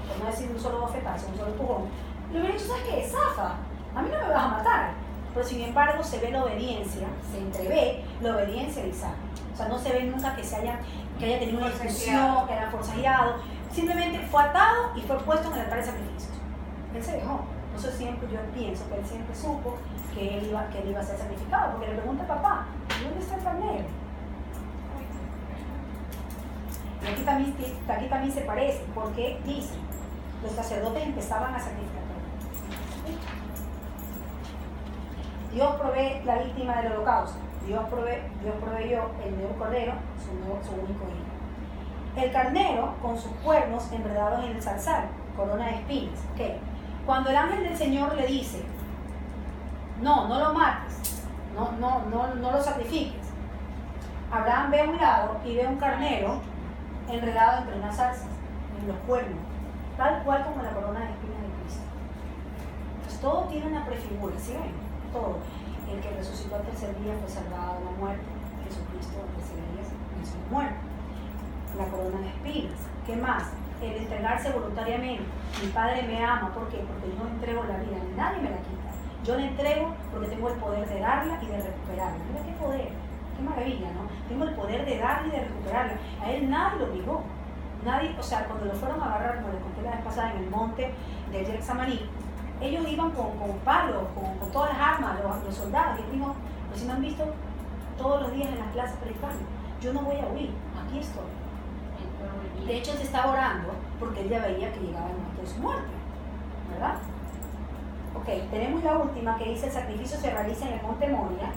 por no decir un solo bofetazo, un solo empujón, le hubiera dicho, ¿sabes qué? Zafa, a mí no me vas a matar. Pero sin embargo se ve la obediencia, se entrevé la obediencia de Isaac. O sea, no se ve nunca que haya tenido una discusión, que haya forcejeado. Simplemente fue atado y fue puesto en el altar de sacrificios. Él se dejó. Entonces siempre yo pienso que él siempre supo que él iba a ser sacrificado. Porque le pregunta a papá, ¿dónde está el carnero? Y aquí también se parece, porque dice, los sacerdotes empezaban a sacrificar. Dios provee la víctima del holocausto. Dios proveyó el nuevo cordero, su único hijo. El carnero con sus cuernos enredados en el zarzal, corona de espinas. ¿Okay? Cuando el ángel del Señor le dice, no lo mates, no lo sacrifiques, Abraham ve a un lado y ve un carnero enredado entre unas zarzas, en los cuernos, tal cual como la corona de espinas de Cristo. Pues todo tiene una prefigura, ¿sí ven? Todo. El que resucitó al tercer día fue salvado de la muerte. Jesucristo al tercer día venció la muerte. La corona de espinas. ¿Qué más? El entregarse voluntariamente. Mi Padre me ama. ¿Por qué? Porque yo no entrego la vida, ni nadie me la quita. Yo la entrego porque tengo el poder de darla y de recuperarla. Mira qué poder, qué maravilla, ¿no? Tengo el poder de darla y de recuperarla. A él nadie lo obligó. Nadie, o sea, cuando lo fueron a agarrar, como les conté la vez pasada, en el monte de Getsemaní, ellos iban con palos, con todas las armas, los soldados. Y él dijo, pues si me han visto todos los días en las plazas predicando, yo no voy a huir, aquí estoy. De hecho, él se estaba orando porque él ya veía que llegaba el momento de su muerte, ¿verdad? Ok, tenemos la última que dice, el sacrificio se realiza en el monte Moria,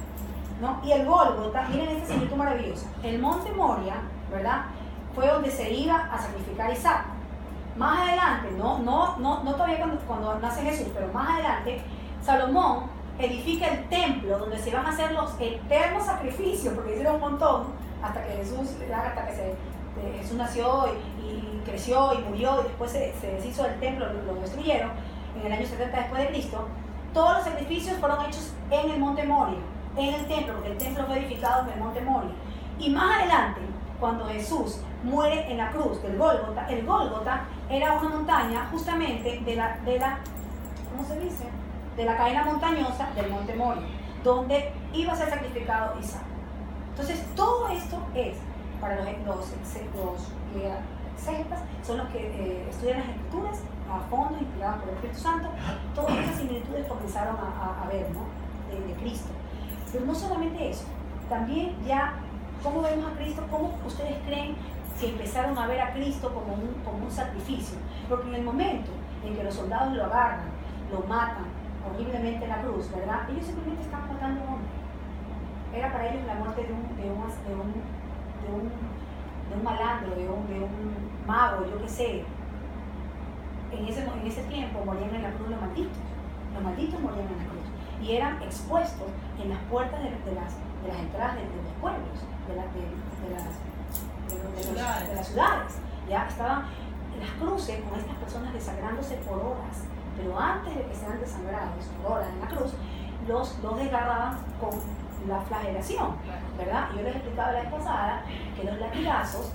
¿no? Y el Gólgota, miren este similitud maravilloso. El monte Moria, ¿verdad? Fue donde se iba a sacrificar a Isaac. Más adelante, no todavía cuando nace Jesús, pero más adelante, Salomón edifica el templo donde se iban a hacer los eternos sacrificios, porque hicieron un montón, hasta que Jesús nació y creció y murió, y después se deshizo del templo, lo destruyeron en el año 70 después de Cristo. Todos los sacrificios fueron hechos en el monte Moria, en el templo, porque el templo fue edificado en el monte Moria. Y más adelante, cuando Jesús muere en la cruz del Gólgota, el Gólgota era una montaña justamente de la ¿cómo se dice? De la cadena montañosa del monte Moria, donde iba a ser sacrificado Isaac. Entonces, todo esto es, para los exégetas, son los que estudian las escrituras a fondo, inspiradas por el Espíritu Santo. Todas estas similitudes comenzaron a ver, ¿no? de Cristo. Pero no solamente eso, también ya, ¿cómo vemos a Cristo? ¿Cómo ustedes creen que empezaron a ver a Cristo como un sacrificio? Porque en el momento en que los soldados lo agarran, lo matan horriblemente en la cruz, ¿verdad? Ellos simplemente estaban matando a un hombre. Era para ellos la muerte de un malandro, de un mago, yo qué sé. En ese tiempo morían en la cruz los malditos. Los malditos morían en la cruz. Y eran expuestos en las puertas de las entradas de los pueblos, de las ciudades. Ya estaban en las cruces con estas personas desangrándose por horas. Pero antes de que sean desangrados por horas en la cruz, los desgarraban con la flagelación, ¿verdad? Yo les explicaba la vez pasada que los látigos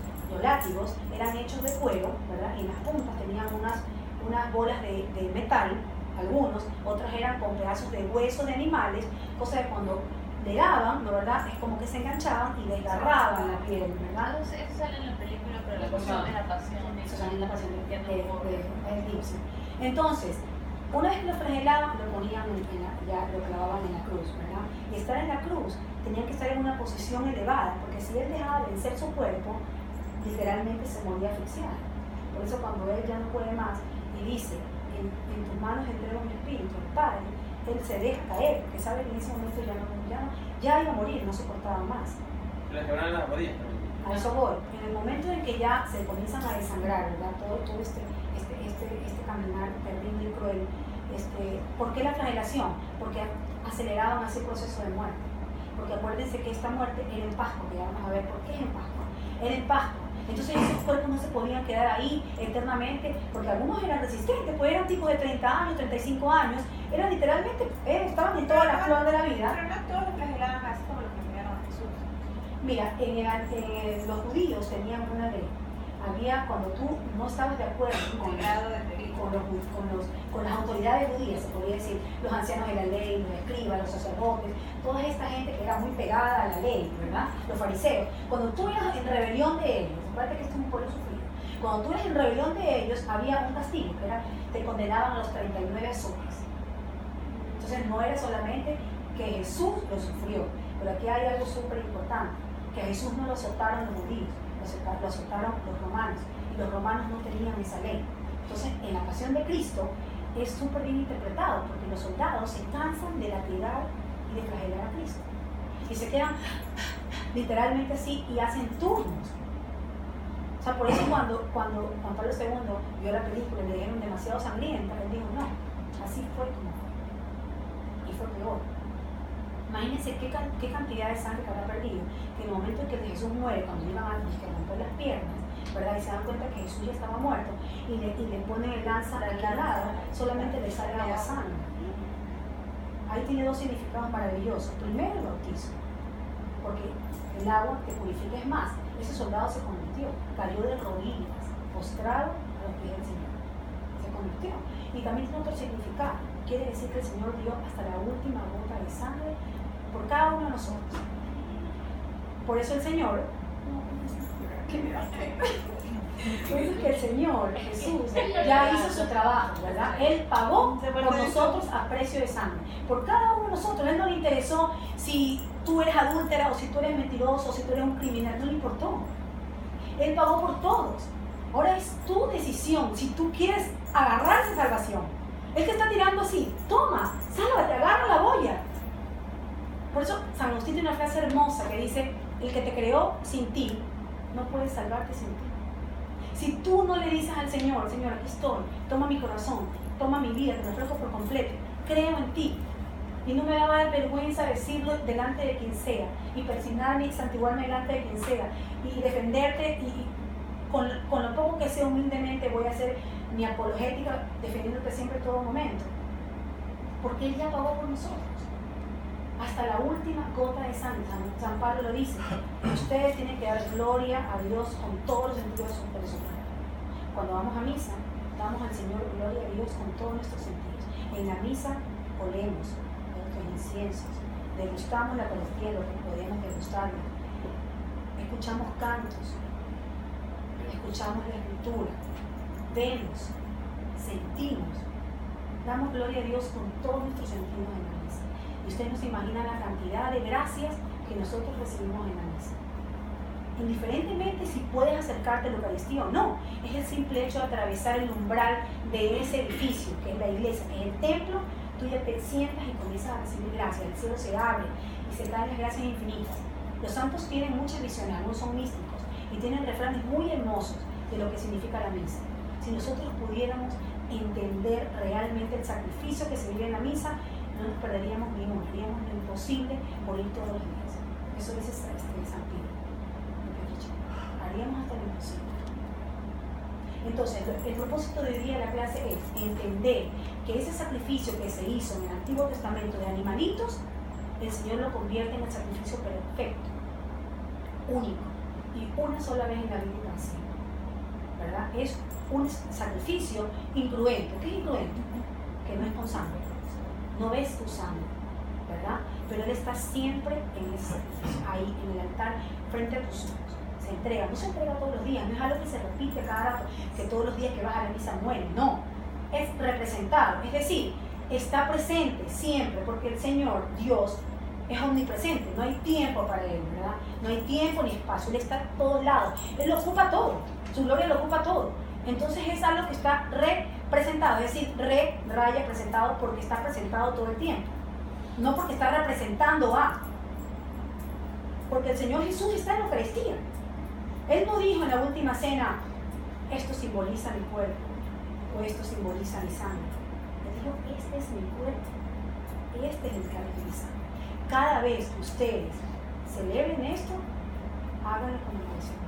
eran hechos de cuero, ¿verdad? Y en las puntas tenían unas bolas de metal, algunos, otras eran con pedazos de huesos de animales, cosa que cuando le daban, ¿no, verdad? Es como que se enganchaban y desgarraban la piel, ¿verdad? Eso sale en la película, pero la pasión de la pasión. Eso sale en la pasión de Gibson. Entonces, una vez que lo flagelaban, lo ponían ya lo clavaban en la cruz, ¿verdad? Y estar en la cruz, tenían que estar en una posición elevada, porque si él dejaba de vencer su cuerpo, literalmente se moría asfixiado. Por eso cuando él ya no puede más y dice, en tus manos entrego mi espíritu, el Padre, él se deja caer, porque sabe que en ese momento ya iba a morir, no soportaba más. Le quebraron las rodillas. A eso voy. En el momento en que ya se comienzan a desangrar, ¿verdad? Todo este caminar terrible y cruel. ¿Por qué la flagelación? Porque aceleraban ese proceso de muerte. Porque acuérdense que esta muerte era en Pascua, que ya vamos a ver por qué es en Pascua. Era en Pascua. Entonces esos cuerpos no se podían quedar ahí eternamente, porque algunos eran resistentes, pues eran tipos de 30 años, 35 años, eran literalmente, estaban en toda la flor de la vida. Pero no todos los flagelaban así como los flagelaron a Jesús. Mira, los judíos tenían una ley. Había, cuando tú no estabas de acuerdo con, con las autoridades judías, se podría decir, los ancianos de la ley, los escribas, los sacerdotes, toda esta gente que era muy pegada a la ley, ¿verdad? Los fariseos. Cuando tú eras en rebelión de ellos, acuérdate que esto es un pueblo sufrido, cuando tú eras en rebelión de ellos, había un castigo, que era, te condenaban a los 39 azotes. Entonces no era solamente que Jesús lo sufrió, pero aquí hay algo súper importante, que a Jesús no lo azotaron los judíos, lo azotaron los romanos, y los romanos no tenían esa ley. Entonces, en la pasión de Cristo es súper bien interpretado, porque los soldados se cansan de latigar y de flagelar a Cristo. Y se quedan literalmente así y hacen turnos. O sea, por eso cuando Juan Pablo II vio la película y le dijeron demasiado sangrienta, él dijo, no, así fue como fue. Y fue peor. Imagínense qué cantidad de sangre que habrá perdido, que en el momento en que Jesús muere, cuando llegan a romper las piernas, ¿verdad? Y se dan cuenta que Jesús ya estaba muerto, y le ponen el lanza al lado, solamente le sale agua sangre. Ahí tiene dos significados maravillosos. Primero, el bautismo, porque el agua te purifica. Es más, ese soldado se convirtió, cayó de rodillas, postrado a los pies del Señor. Se convirtió. Y también tiene otro significado. Quiere decir que el Señor dio hasta la última gota de sangre por cada uno de nosotros. Por eso el Señor, por eso es que el Señor Jesús ya hizo su trabajo, ¿verdad? Él pagó por nosotros a precio de sangre. Por cada uno de nosotros. A Él no le interesó si tú eres adúltera o si tú eres mentiroso o si tú eres un criminal, no le importó. Él pagó por todos. Ahora es tu decisión si tú quieres agarrar esa salvación. Él te está tirando así, toma, sálvate, agarra la boya. Por eso San Agustín tiene una frase hermosa que dice, el que te creó sin ti, no puede salvarte sin ti. Si tú no le dices al Señor, Señor, aquí estoy, toma mi corazón, toma mi vida, te lo ofrezco por completo, creo en ti. Y no me va a dar vergüenza decirlo delante de quien sea, y persignarme y santiguarme delante de quien sea, y defenderte, y con lo poco que sea humildemente voy a hacer mi apologética defendiéndote siempre en todo momento. Porque Él ya pagó por nosotros. Hasta la última gota de sangre. San Pablo lo dice. Ustedes tienen que dar gloria a Dios con todos los sentidos de su vida. Cuando vamos a misa, damos al Señor gloria a Dios con todos nuestros sentidos. En la misa olemos nuestros inciensos, degustamos la Eucaristía, lo que podemos degustar, escuchamos cantos, escuchamos la escritura, vemos, sentimos, damos gloria a Dios con todos nuestros sentidos en la misa. Y ustedes no se imaginan la cantidad de gracias que nosotros recibimos en la misa. Indiferentemente si puedes acercarte a la Eucaristía o no, es el simple hecho de atravesar el umbral de ese edificio, que es la iglesia, que es el templo, tú ya te sientas y comienzas a recibir gracias, el cielo se abre y se traen las gracias infinitas. Los santos tienen muchas visiones, algunos son místicos y tienen refranes muy hermosos de lo que significa la misa. Si nosotros pudiéramos entender realmente el sacrificio que se vive en la misa, no nos perderíamos ni uno, haríamos lo imposible por ir todos los días. Eso es San Pío, lo que he dicho. Haríamos hasta lo imposible. Entonces, el propósito de hoy día de la clase es entender que ese sacrificio que se hizo en el Antiguo Testamento de animalitos, el Señor lo convierte en el sacrificio perfecto, único, y una sola vez en la vida para siempre, ¿verdad? Es un sacrificio incruento. ¿Qué es incruento? Que no es con sangre, no ves tu sangre, ¿verdad? Pero Él está siempre en ese sacrificio, ahí en el altar, frente a tus ojos. Se entrega, no se entrega todos los días, no es algo que se repite cada rato, que todos los días que vas a la misa muere, no. Es representado, es decir, está presente siempre, porque el Señor, Dios, es omnipresente, no hay tiempo para Él, ¿verdad? No hay tiempo ni espacio, Él está a todos lados, Él lo ocupa todo, su gloria lo ocupa todo. Entonces es algo que está representado, es decir, raya presentado porque está presentado todo el tiempo, no porque está representando a, porque el Señor Jesús está en la Eucaristía. Él no dijo en la última cena, esto simboliza mi cuerpo o esto simboliza mi sangre. Él dijo, este es mi cuerpo, este es el carne de mi sangre. Cada vez que ustedes celebren esto, háganlo con emoción.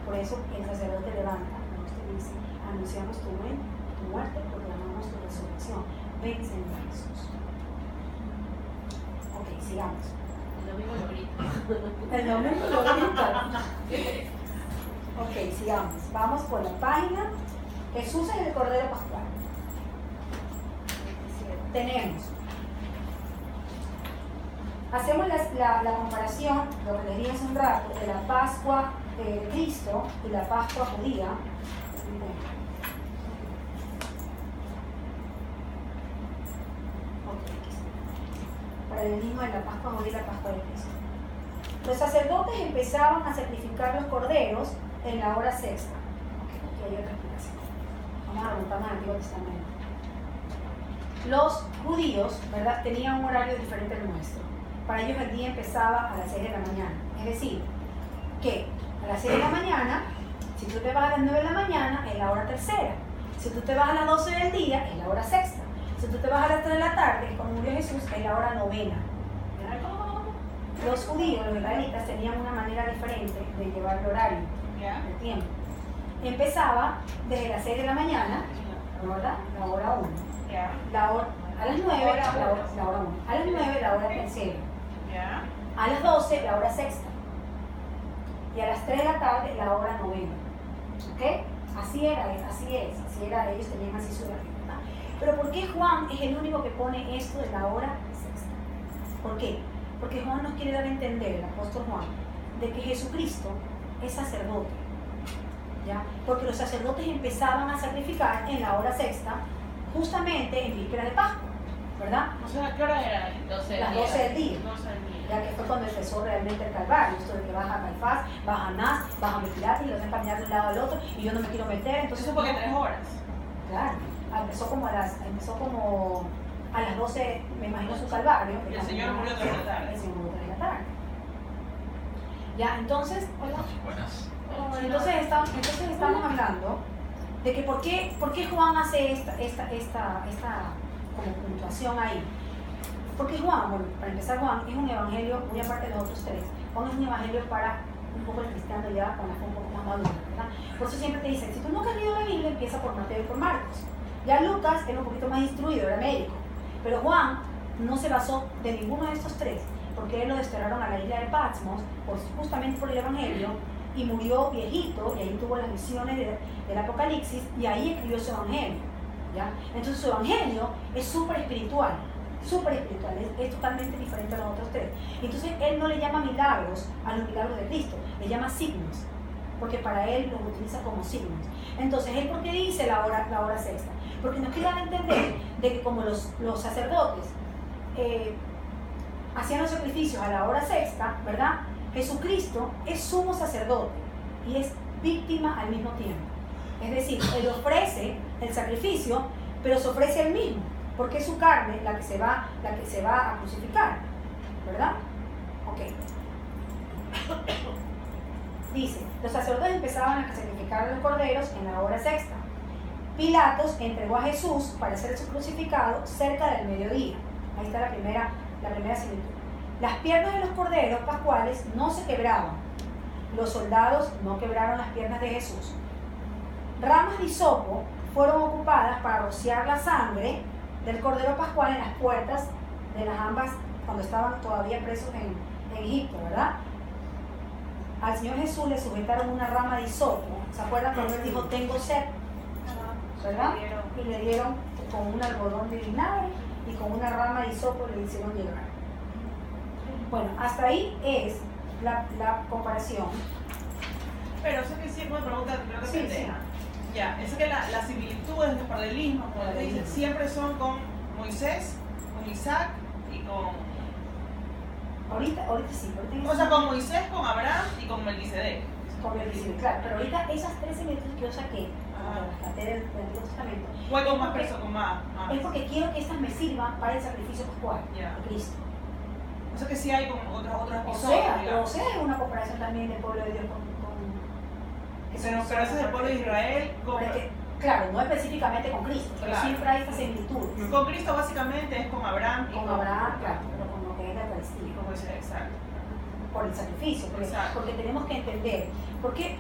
Por eso el sacerdote levanta, usted dice, anunciamos tu muerte, proclamamos tu resurrección. Vence en Jesús. Ok, sigamos. El domingo lo grito. El domingo lo grito. Ok, sigamos. Vamos por la página. Jesús es el Cordero Pascual. Tenemos. Hacemos la comparación, lo que les dije hace un rato, de la Pascua de Cristo y la Pascua judía. Paralelismo de la Pascua judía y la Pascua de Cristo. Los sacerdotes empezaban a sacrificar los corderos en la hora sexta. Aquí hay otra explicación. Vamos a remontarnos al Antiguo Testamento. Los judíos, ¿verdad?, tenían un horario diferente al nuestro. Para ellos el día empezaba a las 6 de la mañana. Es decir, que a las 6 de la mañana, si tú te vas a las 9 de la mañana, es la hora tercera. Si tú te vas a las 12 del día, es la hora sexta. Si tú te vas a las 3 de la tarde, como murió Jesús, es la hora novena. Los judíos, los israelitas, tenían una manera diferente de llevar el horario, el tiempo. Empezaba desde las 6 de la mañana, ¿verdad?, la hora 1. A las 9, la hora 1. A las 9, la hora tercera. A las 12, la hora sexta. Y a las 3 de la tarde, la hora novena. ¿Ok? Así era, ellos tenían así su horario. Pero ¿por qué Juan es el único que pone esto de la hora sexta? ¿Por qué? Porque Juan nos quiere dar a entender, el apóstol Juan, de que Jesucristo es sacerdote. ¿Ya? Porque los sacerdotes empezaban a sacrificar en la hora sexta, justamente en vísperas de Pascua, ¿verdad? O sea, ¿qué hora era? Las 12 del día. Ya que fue cuando empezó realmente el Calvario, esto de que vas a Caifás, vas a Anás, vas a Pilato y los hacen caminar de un lado al otro y yo no me quiero meter, entonces... Eso fue que 3 horas. Claro, empezó como a las 12, me imagino, su Calvario. Y el Señor murió 3 de la tarde. El Señor murió 3 de la tarde. Ya, entonces, Buenas. entonces estamos hablando de que por qué Juan hace esta como puntuación ahí. Porque Juan, bueno, para empezar, Juan es un evangelio, muy aparte de los otros tres, Juan es un evangelio para un poco el cristiano ya con la fe un poco más madura, ¿verdad? Por eso siempre te dicen, si tú nunca has leído la Biblia, empieza por Mateo y por Marcos. Ya Lucas era un poquito más instruido, era médico, pero Juan no se basó de ninguno de estos tres, porque él lo desterraron a la isla de Patmos, justamente por el evangelio, y murió viejito, y ahí tuvo las visiones del Apocalipsis, y ahí escribió su evangelio, ¿ya? Entonces su evangelio es súper espiritual, es totalmente diferente a los otros tres. Entonces él no le llama milagros a los milagros de Cristo, le llama signos, porque para él los utiliza como signos. Entonces él, ¿por qué dice la hora sexta? Porque nos quiere dar a entender de que como los sacerdotes hacían los sacrificios a la hora sexta, ¿verdad? Jesucristo es sumo sacerdote y es víctima al mismo tiempo. Es decir, él ofrece el sacrificio, pero se ofrece él mismo, porque es su carne la que se va a crucificar, ¿verdad? Ok. Dice, los sacerdotes empezaban a sacrificar a los corderos en la hora sexta. Pilatos entregó a Jesús para ser crucificado cerca del mediodía. Ahí está la primera similitud. Las piernas de los corderos pascuales no se quebraban. Los soldados no quebraron las piernas de Jesús. Ramas de hisopo fueron ocupadas para rociar la sangre del cordero pascual en las puertas de las ambas cuando estaban todavía presos en Egipto, ¿verdad? Al Señor Jesús le sujetaron una rama de hisopo. ¿Se acuerdan cuando él dijo, tengo sed? ¿Verdad? Y le dieron con un algodón de vinagre y con una rama de hisopo le hicieron llegar. Bueno, hasta ahí es la comparación. Pero eso que sí, una pregunta creo que Sí, pendeja. Ya, es que las similitudes, los paralelismos, como les dicen, siempre son con Moisés, con Isaac y con... Ahorita sí. O sea, con Moisés, con Abraham y con Melquisedec. Con Melquisedec, claro. Pero ahorita esas tres similitudes que yo saqué, del Antiguo Testamento, Fue con más personas, con más. es porque quiero que estas me sirvan para el sacrificio pascual Ya. de Cristo. O sea que sí hay con otros O episodios, sea, digamos. es una comparación también del pueblo de Dios con Pero ese es el pueblo de Israel con, Porque, claro, no específicamente con Cristo, pero Claro. siempre hay estas similitudes. con Cristo básicamente es con Abraham y Con Abraham, claro, pero con lo que es la Eucaristía. como dice, exacto. Por el sacrificio, Exacto. porque tenemos que entender por qué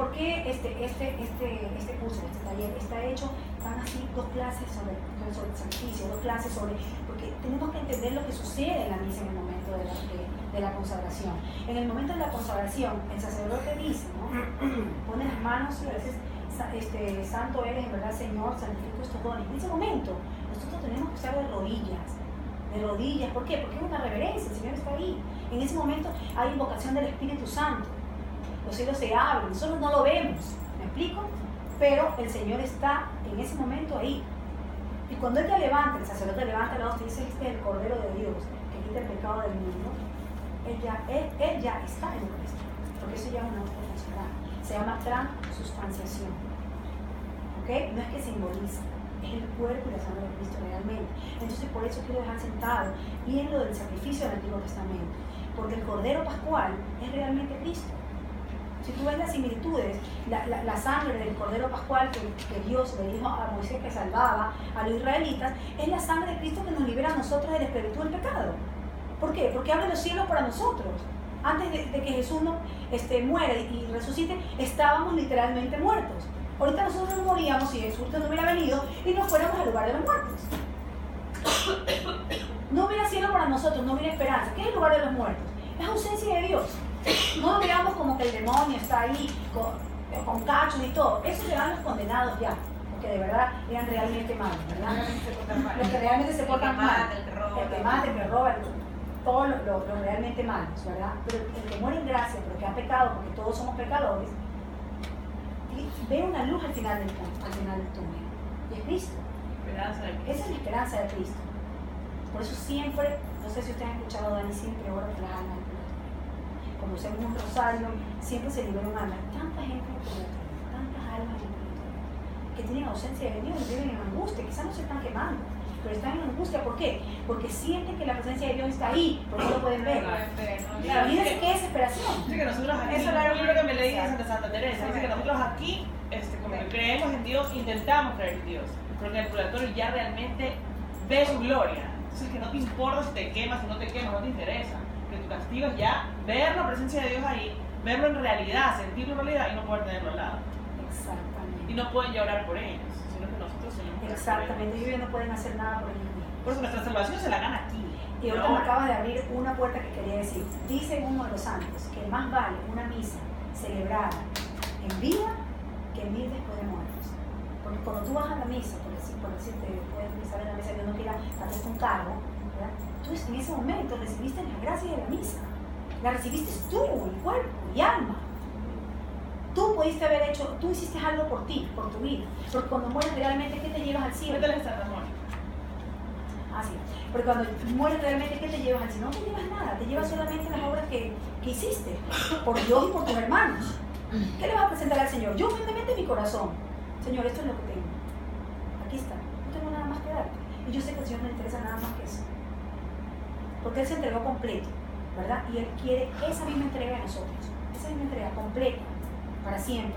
este curso, este taller está hecho tan así, dos clases sobre el sacrificio, dos clases sobre, porque tenemos que entender lo que sucede en la misa en el momento de la consagración. En el momento de la consagración, el sacerdote dice, ¿no? Pone las manos y a veces, santo eres, en verdad, Señor, santifico estos dones. En ese momento, nosotros tenemos que estar de rodillas, ¿por qué? Porque es una reverencia, el Señor está ahí. En ese momento hay invocación del Espíritu Santo, los cielos se abren, nosotros no lo vemos, ¿me explico? Pero el Señor está en ese momento ahí. Y cuando Él te levanta, el sacerdote levanta la hostia y dice, este es el Cordero de Dios, que quita el pecado del mundo, Él ya está en Cristo, porque eso ya es una hostia funcional, se llama transustanciación, ¿ok? No es que simboliza, es el cuerpo y la sangre de Cristo realmente. Entonces por eso quiero dejar sentado bien lo del sacrificio del Antiguo Testamento, porque el Cordero Pascual es realmente Cristo. Si tú ves las similitudes, la sangre del Cordero Pascual que Dios le dijo a Moisés que salvaba a los israelitas, es la sangre de Cristo que nos libera a nosotros de la esclavitud del pecado. ¿Por qué? Porque abre los cielos para nosotros. Antes de que Jesús muera y resucite, estábamos literalmente muertos. Ahorita nosotros no moríamos si Jesús no hubiera venido y nos fuéramos al lugar de los muertos. No hubiera cielo para nosotros, no hubiera esperanza. ¿Qué es el lugar de los muertos? Es ausencia de Dios. No lo veamos como que el demonio está ahí con cachos y todo. Esos eran los condenados ya, porque de verdad eran realmente malos, ¿verdad? Los que realmente se portan mal. El que mata, el que roba, todos los realmente malos, ¿verdad? Pero el que muere en gracia, pero que ha pecado, porque todos somos pecadores, ve una luz al final del túnel. Y es Cristo. Esperanza de Cristo. Esa es la esperanza de Cristo. Por eso siempre, no sé si ustedes han escuchado, Dani, siempre ora por las almas del purgatorio. Cuando hacemos un rosario, siempre se libera un alma. Tanta gente en el purgatorio, tantas almas en el purgatorio, que tienen ausencia de Dios y viven en angustia. Quizás no se están quemando, pero están en angustia. ¿Por qué? Porque sienten que la presencia de Dios está ahí, por eso lo pueden ver. Claro, Imagínense qué desesperación. Dice que nosotros aquí, Eso era un libro que me leí de Exacto. Santa Teresa, dice que nosotros aquí, como que creemos en Dios, intentamos creer en Dios, porque en el purgatorio ya realmente ves su gloria. Entonces que no te importa si te quemas, si no te quemas, no te interesa. Que tu castigo es ya ver la presencia de Dios ahí, verlo en realidad, sentirlo en realidad y no poder tenerlo al lado. Exactamente. Y no pueden ya orar por ellos, sino que nosotros tenemos que orar por Exactamente. Ellos no pueden hacer nada por ellos mismos. ellos. Por eso nuestra salvación se la gana aquí. Y ahorita me acabas de abrir una puerta que quería decir. Dice uno de los santos que más vale una misa celebrada en vida que 1000 después de muertos. Porque cuando tú vas a la misa, por decirte, puedes estar en la misa, Dios no quiera hacerte un cargo, ¿verdad? Tú en ese momento recibiste las gracias de la misa. La recibiste tú, en cuerpo y alma. Tú pudiste haber hecho, tú hiciste algo por ti, por tu vida. Porque cuando mueres realmente, ¿qué te llevas al cielo? Métele Santa Mónica. Ah, sí. Porque cuando mueres realmente, ¿qué te llevas al cielo? No te llevas nada, te llevas solamente las obras que hiciste por Dios y por tus hermanos. ¿Qué le vas a presentar al Señor? Yo humildemente mi corazón. Señor, esto es lo que tengo. Aquí está. No tengo nada más que darte. Y yo sé que al Señor no le interesa nada más que eso. Porque Él se entregó completo, ¿verdad? Y Él quiere esa misma entrega de nosotros. Esa misma entrega completa, para siempre.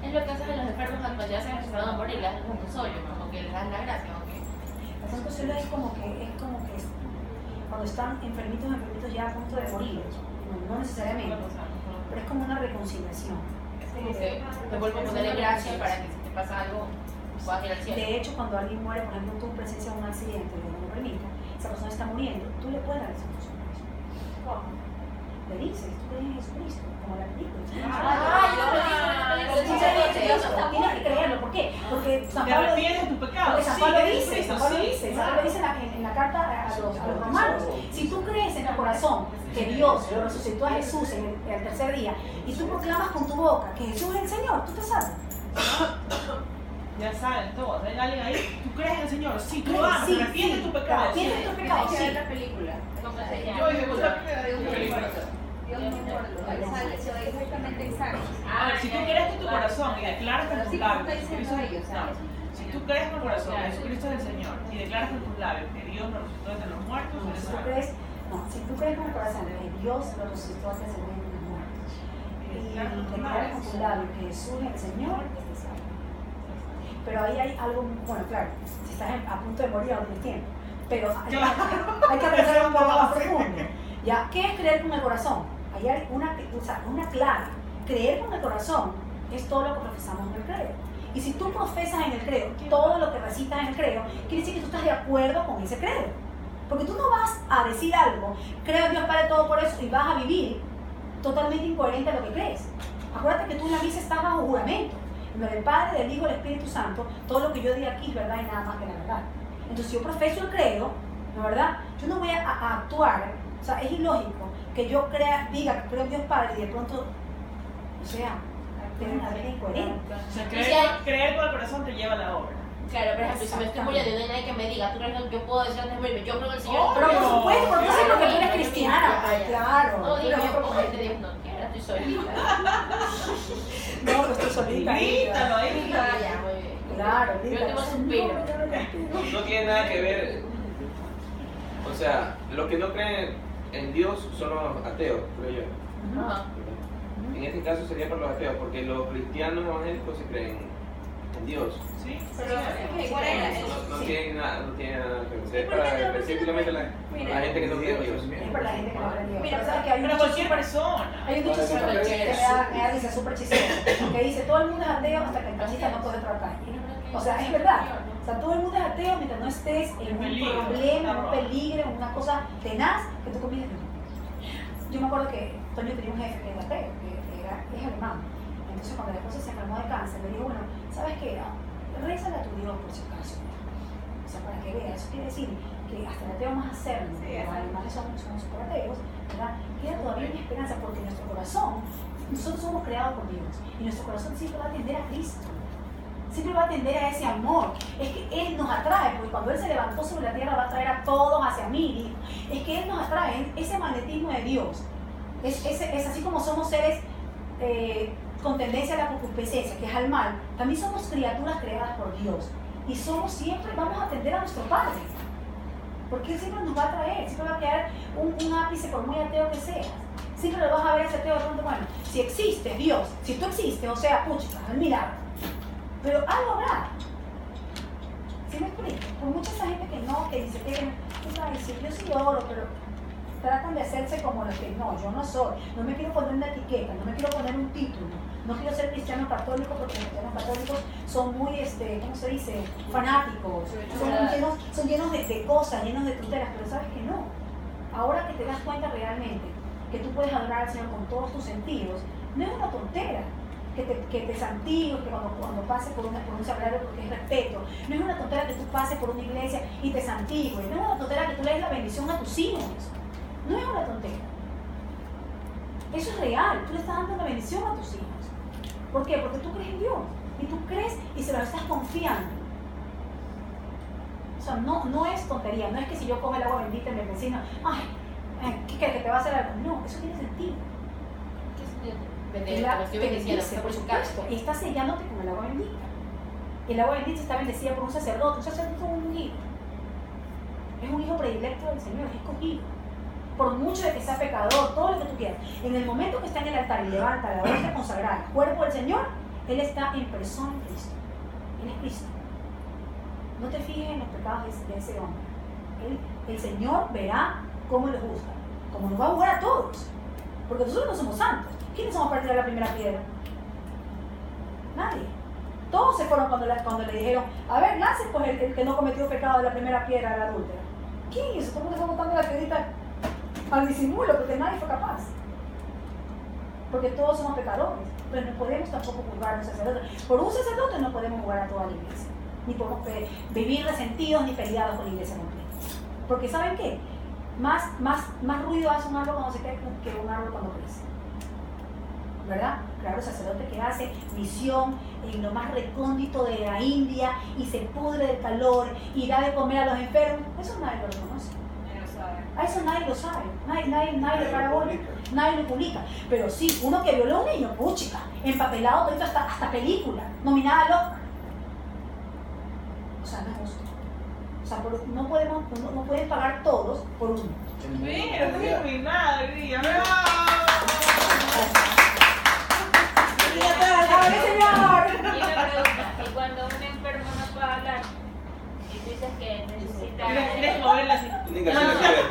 Es lo que hacen los enfermos cuando ya se han empezado a morir, les dan un consuelo, como que les dan la gracia, como que... La Santa Célula es como que cuando están enfermitos ya a punto de morir. No necesariamente, pero es como una reconciliación. Como que te vuelvo a ponerle gracia para que si te pasa algo, puedas ir al cielo. De hecho, cuando alguien muere, por ejemplo, tú presencias un accidente, Dios no lo permita, esa persona está muriendo, tú le puedes dar esa persona. ¿Cómo? Le dices, tú crees en Jesucristo, como la película. Tienes que creerlo, ¿por qué? Porque San Te Pablo arrepientes de tu pecado. porque San Sí, Pablo eres dice, Cristo, San Pablo sí. dice en la carta a los romanos, si tú crees en tu corazón que Dios lo resucitó a Jesús en el tercer día y tú proclamas con tu boca que Jesús es el Señor, tú te salvas. Ya saben todos, hay alguien ahí, tú crees en el Señor, sí, tú Crees, amas, sí, te arrepientes de tu pecado. arrepientes de tu pecado, Tienes que ver sí. la película. ¿Cómo se llama? Yo dije, puta, Película. Dios no muerto. Ahí sale, se ve exactamente exacto. a ver, si tú crees con tu corazón y declaras con Pero tus sí, labios ¿cómo está que diciendo Jesucristo- ellos? no, si tú crees con tu corazón que Jesucristo es el Señor y declaras con tus labios que Dios lo resucitó entre los muertos, No, eres si tú salvo. crees, no, si tú crees con el corazón que Dios lo resucitó antes de morir de los muertos y declaras con tu labio que Jesús es el Señor, estás salvo. Pero ahí hay algo, bueno, claro, si estás a punto de morir, no tienes tiempo. Pero hay que pensar un poco más profundo. ¿Ya? ¿Qué es creer con el corazón? Ahí hay una clave. Creer con el corazón es todo lo que profesamos en el credo. Y si tú profesas en el credo todo lo que recitas en el credo, quiere decir que tú estás de acuerdo con ese credo. Porque tú no vas a decir algo, creo en Dios Padre todo por eso, y vas a vivir totalmente incoherente a lo que crees. Acuérdate que tú en la misa estás bajo juramento. En nombre del Padre, del Hijo y del Espíritu Santo, todo lo que yo diga aquí es verdad y nada más que la verdad. Entonces, si yo profeso el credo, ¿no es verdad? Yo no voy a actuar, o sea, es ilógico que yo diga que creo en Dios Padre y de pronto, o sea, tener una vida incoherente. O sea, creer con el corazón te lleva a la obra. Claro, por ejemplo, si me estoy muriendo y no hay nadie que me diga, tú crees que yo puedo decir antes de morirme, yo creo que el Señor. Pero por supuesto, porque Claro, porque tú eres claro, cristiana, claro. claro. No digo, Pero yo ojalá Dios no quiera, estoy solita. no, no estoy solita. Grítalo ahí. Ya, muy bien. Claro, Yo último suspiro. No tiene nada que ver. O sea, los que no creen en Dios son los ateos, creo yo. Ajá. En este caso sería para los ateos, porque los cristianos evangélicos se creen en Dios. Sí. Pero, ¿cuál era eso? No tiene nada que ver. Es para específicamente la gente que no cree en Dios. Es para la gente que no cree en Dios. Mira, Pero sabes que hay un Pero dicho cualquier súper- persona. hay un dicho súper que me da risa, súper chistoso, que dice, todo el mundo es ateo hasta que el taxista no puede entrar a la calle. O sea, es verdad. O sea, todo el mundo es ateo mientras no estés en un Peligro. problema, en un peligro, en una cosa tenaz que tú comienzas. Yo me acuerdo que Toño tenía un jefe que era ateo, que es alemán. Entonces, cuando la esposa se enfermó de cáncer, le dijo, bueno, ¿sabes qué? Rézale a tu Dios por si acaso. O sea, para que veas. Eso quiere decir que hasta el ateo más hacerlo, los alemanes somos super ateos, ¿verdad? Queda todavía una esperanza porque nuestro corazón, nosotros somos creados por Dios y nuestro corazón siempre va a tender a Cristo. Siempre va a tender a ese amor. Es que Él nos atrae, porque cuando Él se levantó sobre la tierra va a traer a todos hacia mí. Es que Él nos atrae, ese magnetismo de Dios. Es así como somos seres con tendencia a la concupiscencia, que es al mal. También somos criaturas creadas por Dios. Y siempre vamos a atender a nuestro Padre. Porque Él siempre nos va a traer, siempre va a quedar un ápice por muy ateo que seas. Siempre lo vas a ver ese ateo de pronto, bueno, si existe Dios, si tú existes, o sea, pucha, es milagro. Pero algo habrá. ¿Sí me explico? Por mucha esa gente que no, que dice que yo sí oro, pero tratan de hacerse como los que no, yo no soy. No me quiero poner una etiqueta, no me quiero poner un título. No quiero ser cristiano católico porque los cristianos católicos son muy, ¿cómo se dice? Fanáticos. Son llenos de cosas, llenos de tonteras, pero sabes que no. Ahora que te das cuenta realmente que tú puedes adorar al Señor con todos tus sentidos, no es una tontera. Que te santigues, que cuando pases por un sagrario, porque es respeto. No es una tontera que tú pases por una iglesia y te santigues. No es una tontera que tú le des la bendición a tus hijos. No es una tontera. Eso es real. Tú le estás dando la bendición a tus hijos. ¿Por qué? Porque tú crees en Dios. Y tú crees y se lo estás confiando. O sea, no es tontería. No es que si yo cojo el agua bendita en mi vecino, ¿qué crees que te va a hacer algo? No, eso tiene sentido. Por supuesto, y está sellándote con el agua bendita. El agua bendita está bendecida por un sacerdote. Un sacerdote es un hijo. Es un hijo predilecto del Señor, es escogido. Por mucho de que sea pecador, todo lo que tú quieras. En el momento que está en el altar y levanta la hostia consagrada, el cuerpo del Señor, Él está en persona en Cristo. Él es Cristo. No te fijes en los pecados de ese hombre. El Señor verá cómo lo juzga. Como nos va a juzgar a todos. Porque nosotros no somos santos. ¿Quiénes somos para tirar la primera piedra? Nadie. Todos se fueron cuando le dijeron, a ver, lance pues el que no cometió pecado de la primera piedra a la adúltera. ¿Quién es eso? ¿Cómo le están botando la piedrita al disimulo? Porque nadie fue capaz. Porque todos somos pecadores. Pero no podemos tampoco juzgar a un sacerdote. Por un sacerdote no podemos jugar a toda la iglesia. Ni podemos vivir resentidos ni peleados con la iglesia completa. Porque ¿saben qué? Más ruido hace un árbol cuando se cae que un árbol cuando crece. ¿Verdad? Claro, el sacerdote que hace misión en lo más recóndito de la India y se pudre del calor y da de comer a los enfermos, eso nadie lo reconoce. A eso nadie lo sabe, nadie le para bola, nadie lo publica. Pero sí, uno que violó a un niño, puchica, empapelado, todo esto hasta película, nominada al Oscar. O sea, no es justo. O sea, no pueden pagar todos por uno. Mira, no realidad. digo nada hoy día. ¡Abre, señor! Y una pregunta, y cuando un enfermo no puede hablar, y tú dices que necesita... Tienes que moverla así. Tiene que hacer así.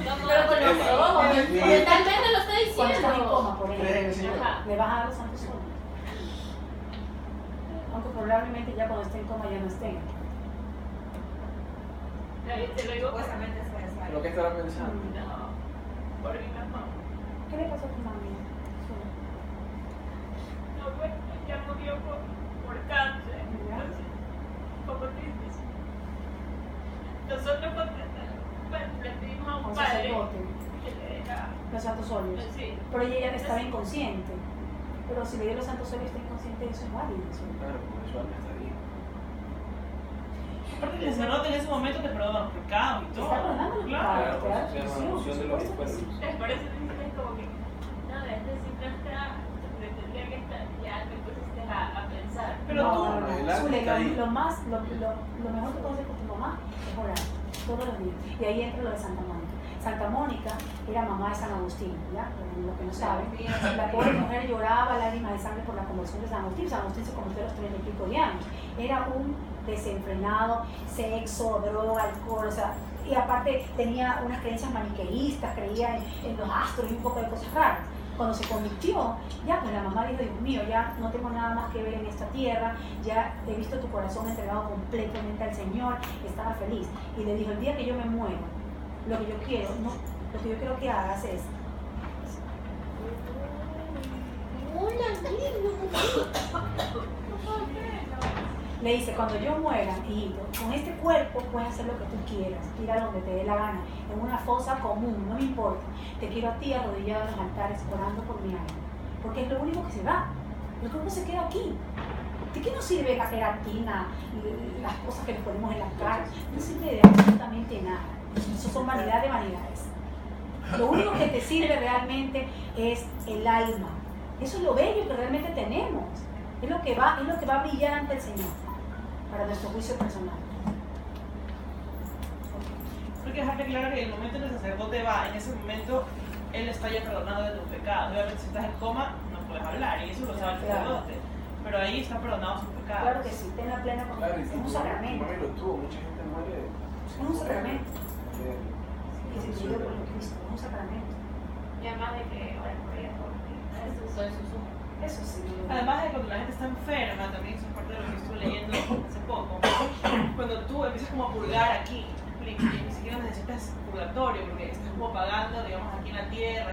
¿Cómo? Pero con los Emma, ojos, sí. mentalmente lo está Cuando está en diciendo. coma, por ¿Crees en el ejemplo, Señor? Ajá. le vas a dar los santos óleos. Aunque probablemente ya cuando esté en coma ya no esté. Te lo digo Supuestamente es necesario. ¿Pero qué estará pensando? No, por mi mamá. ¿Qué le pasó a tu mami? No, bueno, ella murió por cáncer. Entonces, como tú dices, nosotros le pedimos a Un un padre sacerdote, que le diga, los santos óleos. sí, Pero ella estaba inconsciente. Pero si le dio los santos óleos y está inconsciente, eso es válido. eso. Claro, porque su alma está bien. Aparte que el sacerdote en ese momento te perdona los pecados y Te todo. está perdonando los Claro. pecados, Claro, claro, se llama sí, unción de los por supuesto que sí. discípulos. por eso dices como que, no, sí no está, tendría que estar, ya me pusiste a pensar. Pero No, tú, no, no, el alma Zule, está ahí. lo mejor que puedes hacer con tu mamá es orar todos los días. Y ahí entra lo de Santa Mónica. Santa Mónica era mamá de San Agustín, ¿ya? Para los que no saben. La pobre mujer lloraba lágrimas de sangre por la conversión de San Agustín. San Agustín se convirtió a los 30 y pico de años. Era un desenfrenado, sexo, droga, alcohol, o sea, y aparte tenía unas creencias maniqueístas, creía en los astros y un poco de cosas raras. Cuando se convirtió, ya pues la mamá dijo, Dios mío, ya no tengo nada más que ver en esta tierra, ya he visto tu corazón entregado completamente al Señor, estaba feliz. Y le dijo, el día que yo me muero, lo que yo quiero, no, lo que yo quiero que hagas es, le dice, cuando yo muera, hijito, con este cuerpo puedes hacer lo que tú quieras, ir a donde te dé la gana, en una fosa común, no me importa. Te quiero a ti arrodillado en los altares orando por mi alma, porque es lo único que se va. El cuerpo se queda aquí. ¿De qué nos sirve la queratina, las cosas que le ponemos en la cara? No sirve de absolutamente nada. Eso son vanidad de vanidades. Lo único que te sirve realmente es el alma. Eso es lo bello que realmente tenemos. Es lo que va a brillar ante el Señor para nuestro juicio personal. hay que dejarte claro que en el momento en que el sacerdote va, en ese momento él está ya perdonado de tus pecados. Obviamente si estás en coma no puedes hablar y eso lo sabe el sacerdote. Pero ahí está perdonado sus pecados. Claro que sí, ten la plena Claro, y confianza. Es un tu sacramento. mami lo tuvo, mucha gente muere. Es un sacramento. Que se vive por Cristo. Es un sacramento. Y además de que ahora por ella Eso es su Eso sí. Además de cuando la gente está enferma, también eso es parte de lo que estuve leyendo hace poco. Cuando tú empiezas como a purgar aquí, y ni siquiera necesitas purgatorio porque estás como pagando, digamos, aquí en la tierra.